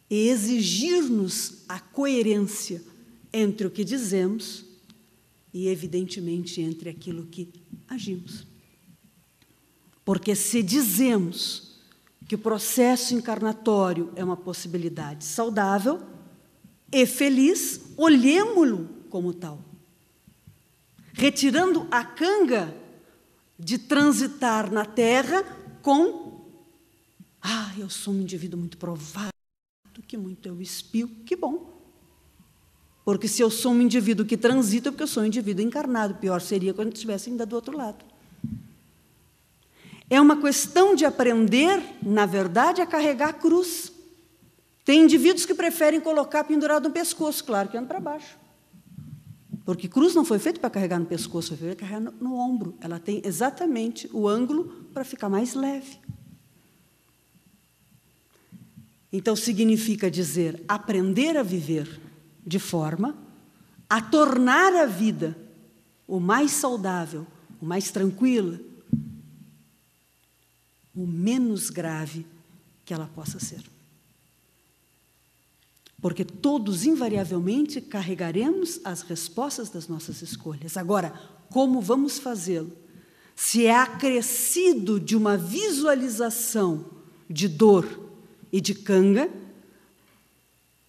E exigir-nos a coerência entre o que dizemos e, evidentemente, entre aquilo que agimos. Porque se dizemos que o processo encarnatório é uma possibilidade saudável e feliz, olhemo-lo como tal. Retirando a canga de transitar na Terra com eu sou um indivíduo muito provado, que muito eu espio, que bom. Porque se eu sou um indivíduo que transita, é porque eu sou um indivíduo encarnado. Pior seria quando eu estivesse ainda do outro lado. É uma questão de aprender, na verdade, a carregar a cruz. Tem indivíduos que preferem colocar pendurado no pescoço, claro que anda para baixo. Porque cruz não foi feita para carregar no pescoço, foi feita para carregar no ombro. Ela tem exatamente o ângulo para ficar mais leve. Então, significa dizer, aprender a viver de forma a tornar a vida o mais saudável, o mais tranquila, o menos grave que ela possa ser. Porque todos, invariavelmente, carregaremos as respostas das nossas escolhas. Agora, como vamos fazê-lo? Se é acrescido de uma visualização de dor e de canga,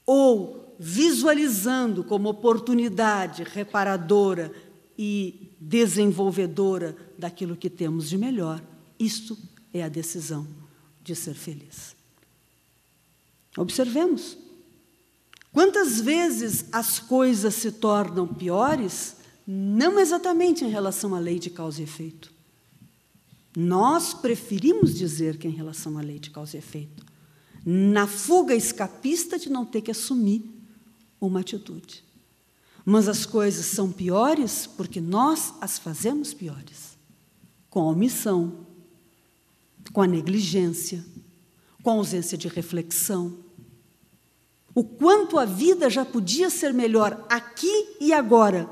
ou visualizando como oportunidade reparadora e desenvolvedora daquilo que temos de melhor, isto é a decisão de ser feliz. Observemos. Quantas vezes as coisas se tornam piores, não exatamente em relação à lei de causa e efeito. Nós preferimos dizer que é em relação à lei de causa e efeito, na fuga escapista de não ter que assumir uma atitude. Mas as coisas são piores porque nós as fazemos piores, com a omissão, com a negligência, com a ausência de reflexão. O quanto a vida já podia ser melhor aqui e agora,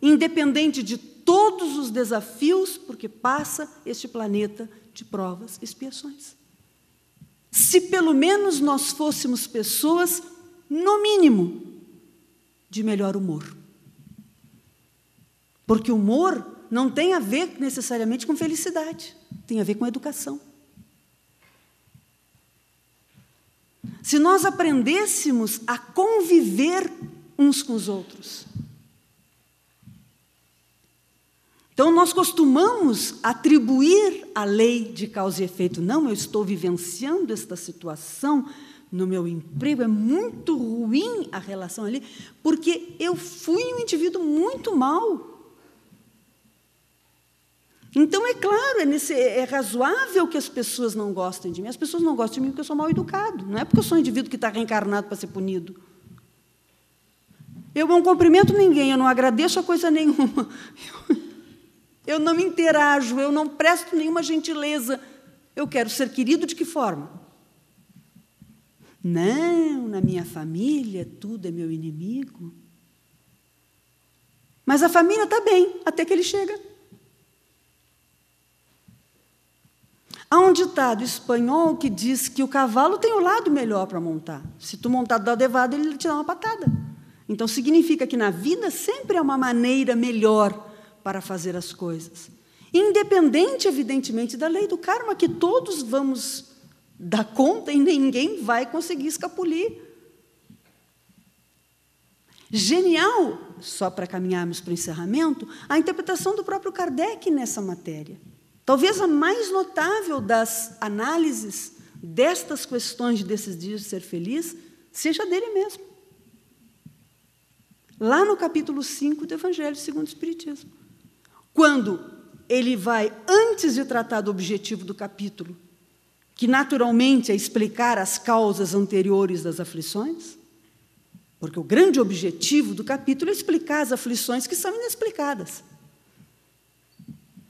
independente de todos os desafios, porque passa este planeta de provas e expiações. Se pelo menos nós fôssemos pessoas, no mínimo, de melhor humor. Porque humor não tem a ver necessariamente com felicidade, tem a ver com educação. Se nós aprendêssemos a conviver uns com os outros. Então, nós costumamos atribuir a lei de causa e efeito. Não, eu estou vivenciando esta situação no meu emprego, é muito ruim a relação ali, porque eu fui um indivíduo muito mau. Então, é claro, é razoável que as pessoas não gostem de mim. As pessoas não gostam de mim porque eu sou mal educado. Não é porque eu sou um indivíduo que está reencarnado para ser punido. Eu não cumprimento ninguém, eu não agradeço a coisa nenhuma. Eu não me interajo, eu não presto nenhuma gentileza. Eu quero ser querido de que forma? Não, na minha família tudo é meu inimigo. Mas a família está bem, até que ele chega. Há um ditado espanhol que diz que o cavalo tem o lado melhor para montar. Se tu montar do lado errado, ele te dá uma patada. Então, significa que na vida sempre há uma maneira melhor para fazer as coisas. Independente, evidentemente, da lei do karma, que todos vamos dar conta e ninguém vai conseguir escapulir. Genial, só para caminharmos para o encerramento, a interpretação do próprio Kardec nessa matéria. Talvez a mais notável das análises destas questões desses dias de ser feliz seja dele mesmo. Lá no capítulo 5 do Evangelho segundo o Espiritismo. Quando ele vai, antes de tratar do objetivo do capítulo, que naturalmente é explicar as causas anteriores das aflições, porque o grande objetivo do capítulo é explicar as aflições que são inexplicadas.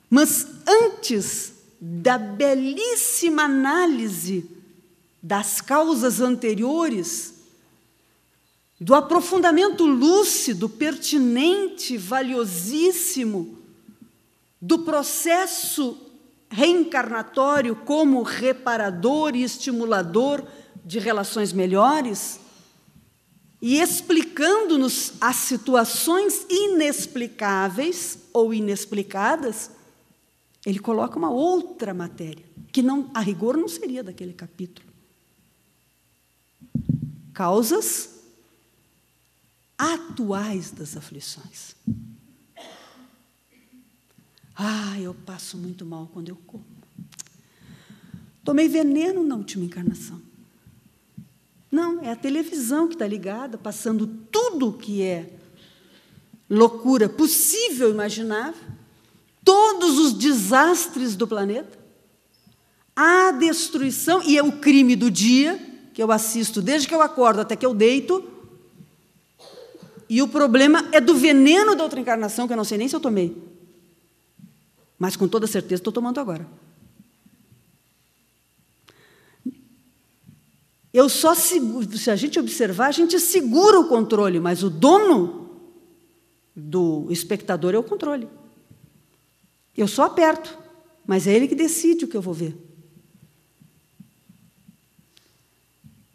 Mas antes da belíssima análise das causas anteriores, do aprofundamento lúcido, pertinente, valiosíssimo, do processo reencarnatório como reparador e estimulador de relações melhores, e explicando-nos as situações inexplicáveis ou inexplicadas, ele coloca uma outra matéria, que não, a rigor não seria daquele capítulo. Causas atuais das aflições. Eu passo muito mal quando eu como. Tomei veneno na última encarnação. Não, é a televisão que está ligada, passando tudo que é loucura possível, imaginável, todos os desastres do planeta, a destruição, e é o crime do dia, que eu assisto desde que eu acordo até que eu deito, e o problema é do veneno da outra encarnação, que eu não sei nem se eu tomei, mas com toda certeza estou tomando agora. Eu só seguro, se a gente observar, a gente segura o controle, mas o dono do espectador é o controle. Eu só aperto, mas é ele que decide o que eu vou ver.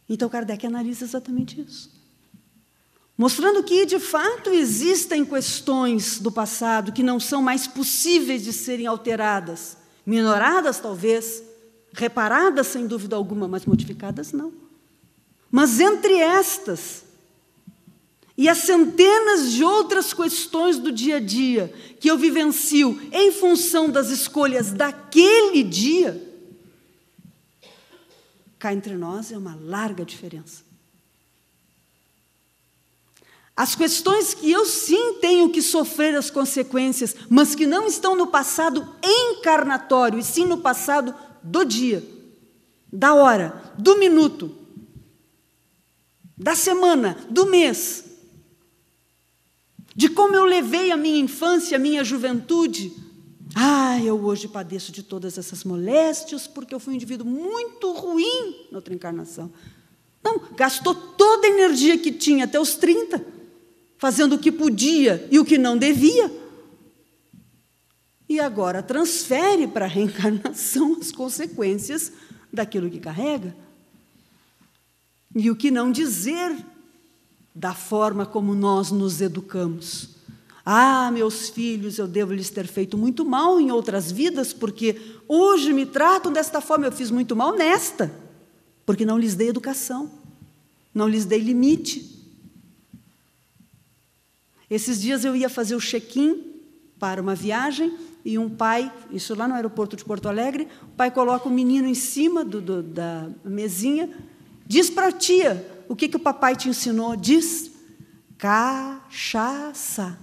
Então, Kardec analisa exatamente isso. Mostrando que, de fato, existem questões do passado que não são mais possíveis de serem alteradas, minoradas, talvez, reparadas, sem dúvida alguma, mas modificadas, não. Mas entre estas e as centenas de outras questões do dia a dia que eu vivencio em função das escolhas daquele dia, cá entre nós é uma larga diferença. As questões que eu sim tenho que sofrer as consequências, mas que não estão no passado encarnatório, e sim no passado do dia, da hora, do minuto, da semana, do mês, de como eu levei a minha infância, a minha juventude, Eu hoje padeço de todas essas moléstias porque eu fui um indivíduo muito ruim na outra encarnação. Não, gastou toda a energia que tinha até os 30, fazendo o que podia e o que não devia. E agora transfere para a reencarnação as consequências daquilo que carrega. E o que não dizer da forma como nós nos educamos. Meus filhos, eu devo lhes ter feito muito mal em outras vidas, porque hoje me tratam desta forma. Eu fiz muito mal nesta, porque não lhes dei educação, não lhes dei limite. Esses dias eu ia fazer o check-in para uma viagem, e um pai, isso lá no aeroporto de Porto Alegre, o pai coloca o menino em cima da mesinha, diz para a tia, o que o papai te ensinou? Diz, cachaça.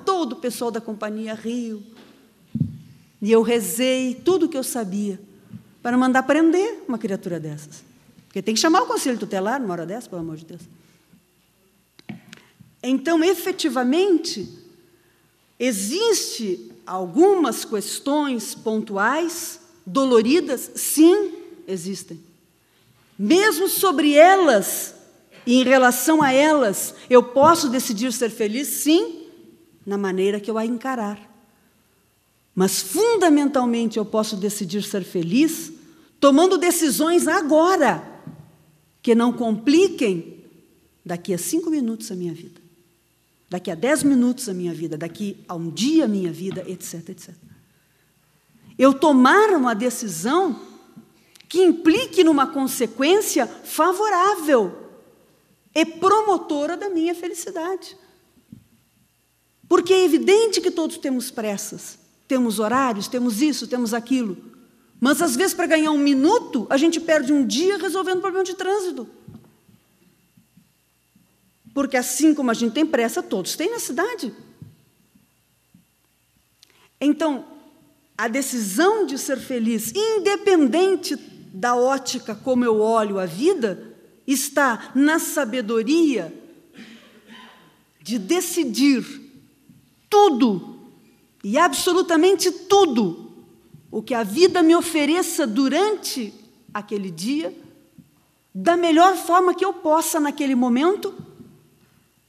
Todo o pessoal da companhia riu. E eu rezei tudo o que eu sabia para mandar prender uma criatura dessas. Porque tem que chamar o conselho tutelar numa hora dessa, pelo amor de Deus. Então, efetivamente, existe algumas questões pontuais, doloridas, sim, existem. Mesmo sobre elas, e em relação a elas, eu posso decidir ser feliz, sim, na maneira que eu a encarar. Mas, fundamentalmente, eu posso decidir ser feliz tomando decisões agora, que não compliquem daqui a 5 minutos a minha vida, daqui a 10 minutos a minha vida, daqui a um dia a minha vida, etc, etc. Eu tomar uma decisão que implique numa consequência favorável e promotora da minha felicidade. Porque é evidente que todos temos pressas, temos horários, temos isso, temos aquilo. Mas, às vezes, para ganhar 1 minuto, a gente perde um dia resolvendo problema de trânsito. Porque, assim como a gente tem pressa, todos têm na cidade. Então, a decisão de ser feliz, independente da ótica como eu olho a vida, está na sabedoria de decidir tudo, e absolutamente tudo, o que a vida me ofereça durante aquele dia, da melhor forma que eu possa naquele momento,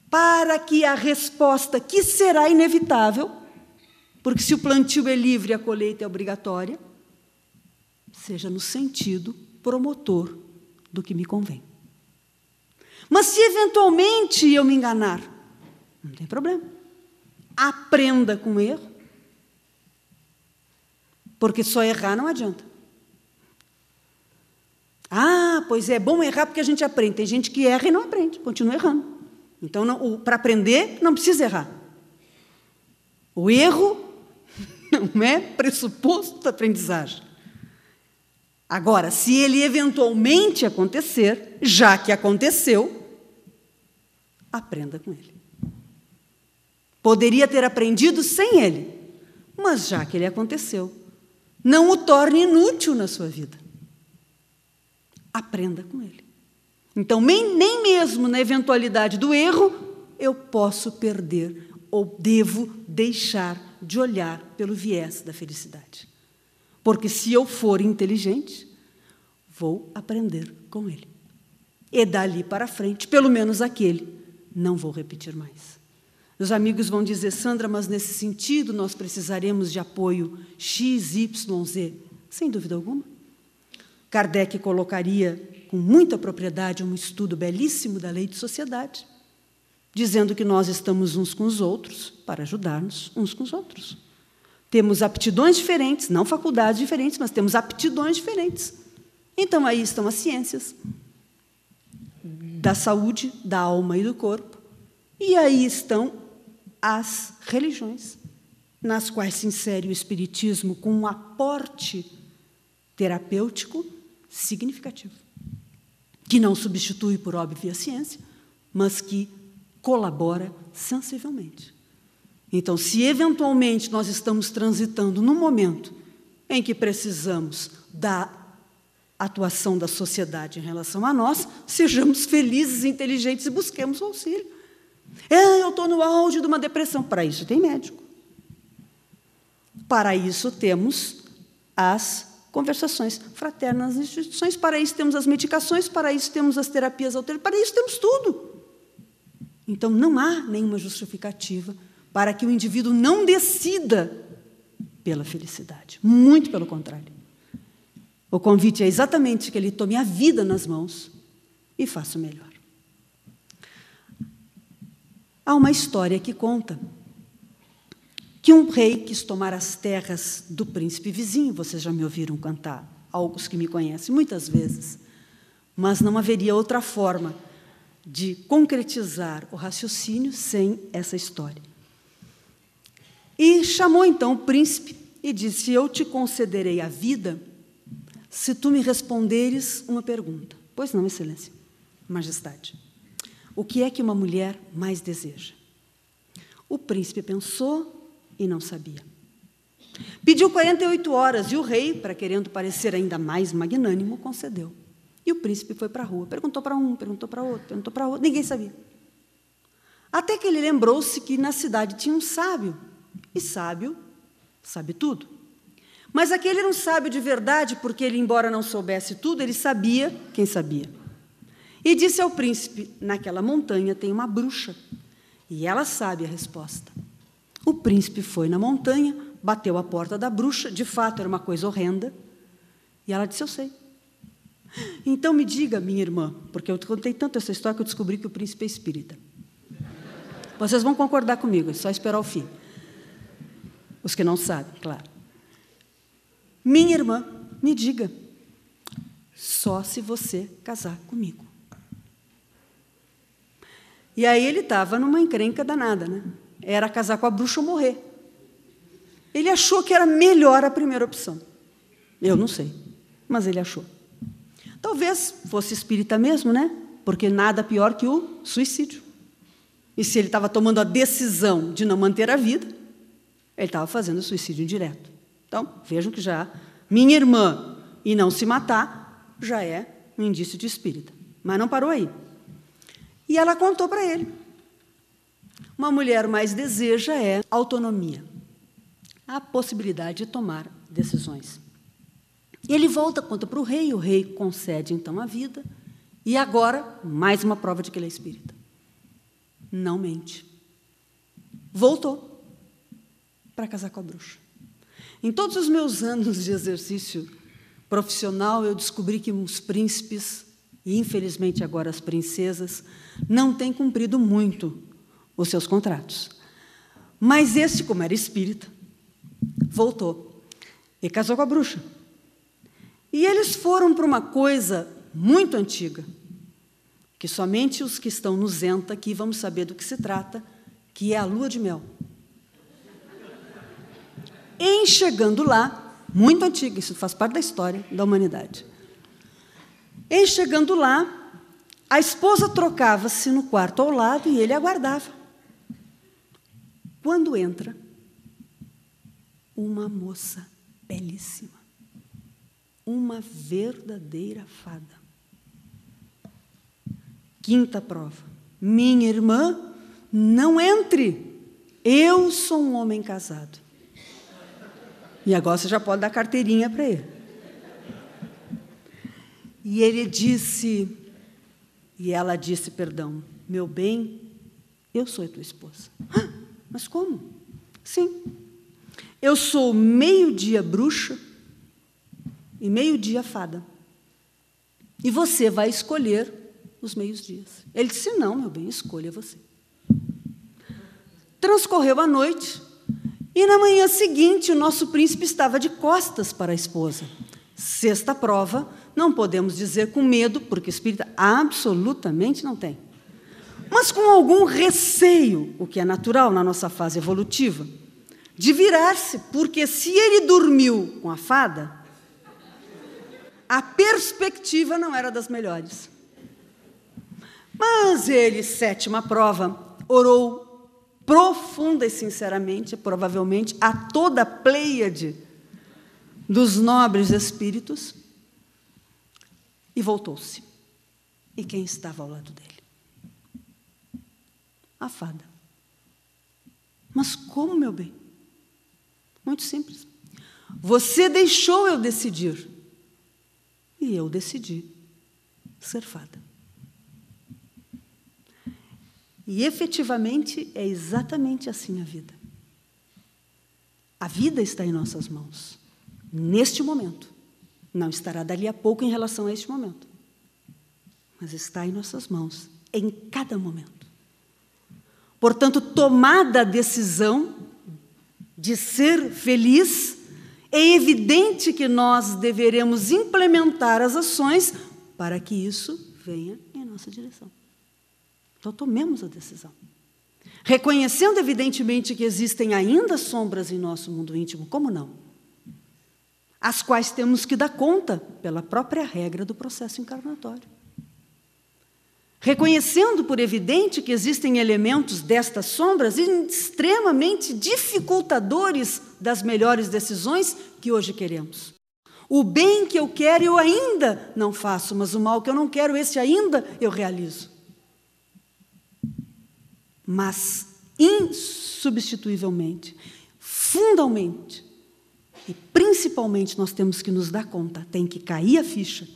para que a resposta, que será inevitável, porque se o plantio é livre e a colheita é obrigatória, seja no sentido promotor do que me convém. Mas se eventualmente eu me enganar, não tem problema. Aprenda com o erro, porque só errar não adianta. Pois é bom errar porque a gente aprende. Tem gente que erra e não aprende, continua errando. Então, para aprender, não precisa errar. O erro não é pressuposto da aprendizagem. Agora, se ele eventualmente acontecer, já que aconteceu, aprenda com ele. Poderia ter aprendido sem ele, mas já que ele aconteceu, não o torne inútil na sua vida. Aprenda com ele. Então, nem mesmo na eventualidade do erro, eu posso perder ou devo deixar de olhar pelo viés da felicidade. Porque se eu for inteligente, vou aprender com ele. E dali para frente, pelo menos aquele, não vou repetir mais. Os amigos vão dizer, Sandra, mas nesse sentido nós precisaremos de apoio X, Y, Z. Sem dúvida alguma. Kardec colocaria com muita propriedade um estudo belíssimo da lei de sociedade, dizendo que nós estamos uns com os outros para ajudar-nos uns com os outros. Temos aptidões diferentes, não faculdades diferentes, mas temos aptidões diferentes. Então, aí estão as ciências da saúde, da alma e do corpo, e aí estão as religiões, nas quais se insere o espiritismo com um aporte terapêutico significativo, que não substitui, por óbvio, a ciência, mas que colabora sensivelmente. Então, se eventualmente nós estamos transitando num momento em que precisamos da atuação da sociedade em relação a nós, sejamos felizes, inteligentes e busquemos o auxílio. Eu estou no auge de uma depressão. Para isso tem médico. Para isso temos as conversações fraternas nas instituições, para isso temos as medicações, para isso temos as terapias alternativas, para isso temos tudo. Então, não há nenhuma justificativa para que o indivíduo não decida pela felicidade. Muito pelo contrário. O convite é exatamente que ele tome a vida nas mãos e faça o melhor. Há uma história que conta que um rei quis tomar as terras do príncipe vizinho. Vocês já me ouviram cantar, alguns que me conhecem, muitas vezes. Mas não haveria outra forma de concretizar o raciocínio sem essa história. E chamou então o príncipe e disse: eu te concederei a vida se tu me responderes uma pergunta. Pois não, excelência, majestade. O que é que uma mulher mais deseja? O príncipe pensou e não sabia. Pediu 48 horas e o rei, para querendo parecer ainda mais magnânimo, concedeu. E o príncipe foi para a rua, perguntou para um, perguntou para outro, perguntou para outro, ninguém sabia. Até que ele lembrou-se que na cidade tinha um sábio, e sábio sabe tudo. Mas aquele era um sábio de verdade, porque ele, embora não soubesse tudo, ele sabia quem sabia. E disse ao príncipe: naquela montanha tem uma bruxa, e ela sabe a resposta. O príncipe foi na montanha, bateu à porta da bruxa, de fato era uma coisa horrenda, e ela disse: eu sei. Então me diga, minha irmã, porque eu contei tanto essa história que eu descobri que o príncipe é espírita. Vocês vão concordar comigo, é só esperar o fim. Os que não sabem, claro. Minha irmã, me diga, só se você casar comigo. E aí ele estava numa encrenca danada, né? Era casar com a bruxa ou morrer. Ele achou que era melhor a primeira opção. Eu não sei, mas ele achou. Talvez fosse espírita mesmo, né? Porque nada pior que o suicídio. E se ele estava tomando a decisão de não manter a vida, ele estava fazendo suicídio indireto. Então, vejam que já minha irmã e não se matar já é um indício de espírita. Mas não parou aí. E ela contou para ele. Uma mulher mais deseja é autonomia, a possibilidade de tomar decisões. E ele volta, conta para o rei concede então a vida, e agora, mais uma prova de que ele é espírita. Não mente. Voltou para casar com a bruxa. Em todos os meus anos de exercício profissional, eu descobri que os príncipes, e infelizmente agora as princesas, não têm cumprido muito os seus contratos. Mas esse, como era espírita, voltou e casou com a bruxa. E eles foram para uma coisa muito antiga, que somente os que estão no Zenta aqui vamos saber do que se trata, que é a lua de mel. Em chegando lá, muito antiga, isso faz parte da história da humanidade. Em chegando lá, a esposa trocava-se no quarto ao lado e ele aguardava. Quando entra, uma moça belíssima, uma verdadeira fada. Quinta prova. Minha irmã, não entre. Eu sou um homem casado. E agora você já pode dar carteirinha para ele. E ele disse, e ela disse, perdão, meu bem, eu sou a tua esposa. Ah, mas como? Sim. Eu sou meio-dia bruxa e meio-dia fada. E você vai escolher os meios-dias. Ele disse, não, meu bem, escolha você. Transcorreu a noite, e na manhã seguinte o nosso príncipe estava de costas para a esposa. Sexta prova, não podemos dizer com medo, porque espírita absolutamente não tem. Mas com algum receio, o que é natural na nossa fase evolutiva, de virar-se, porque se ele dormiu com a fada, a perspectiva não era das melhores. Mas ele, sétima prova, orou profunda e sinceramente, provavelmente, a toda a pleiade dos nobres espíritos, e voltou-se. E quem estava ao lado dele? a fada. Mas como, meu bem? Muito simples. Você deixou eu decidir. E eu decidi ser fada. E, efetivamente, é exatamente assim a vida. A vida está em nossas mãos, neste momento. Não estará dali a pouco em relação a este momento. Mas está em nossas mãos, em cada momento. Portanto, tomada a decisão de ser feliz, é evidente que nós deveremos implementar as ações para que isso venha em nossa direção. Então, tomemos a decisão. Reconhecendo, evidentemente, que existem ainda sombras em nosso mundo íntimo, como não? As quais temos que dar conta pela própria regra do processo encarnatório. Reconhecendo, por evidente, que existem elementos destas sombras extremamente dificultadores das melhores decisões que hoje queremos. O bem que eu quero eu ainda não faço, mas o mal que eu não quero, esse ainda eu realizo. Mas, insubstituivelmente, fundamentalmente e principalmente, nós temos que nos dar conta, tem que cair a ficha,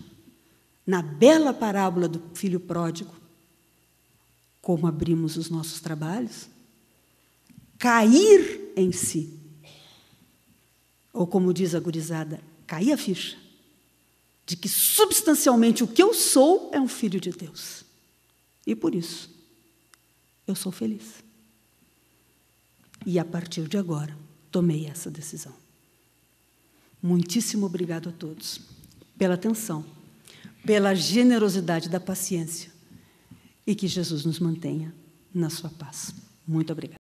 na bela parábola do filho pródigo, como abrimos os nossos trabalhos, cair em si, ou como diz a gurizada, cair a ficha, de que substancialmente o que eu sou é um filho de Deus. E por isso, eu sou feliz. E a partir de agora, tomei essa decisão. Muitíssimo obrigado a todos pela atenção, pela generosidade da paciência e que Jesus nos mantenha na sua paz. Muito obrigada.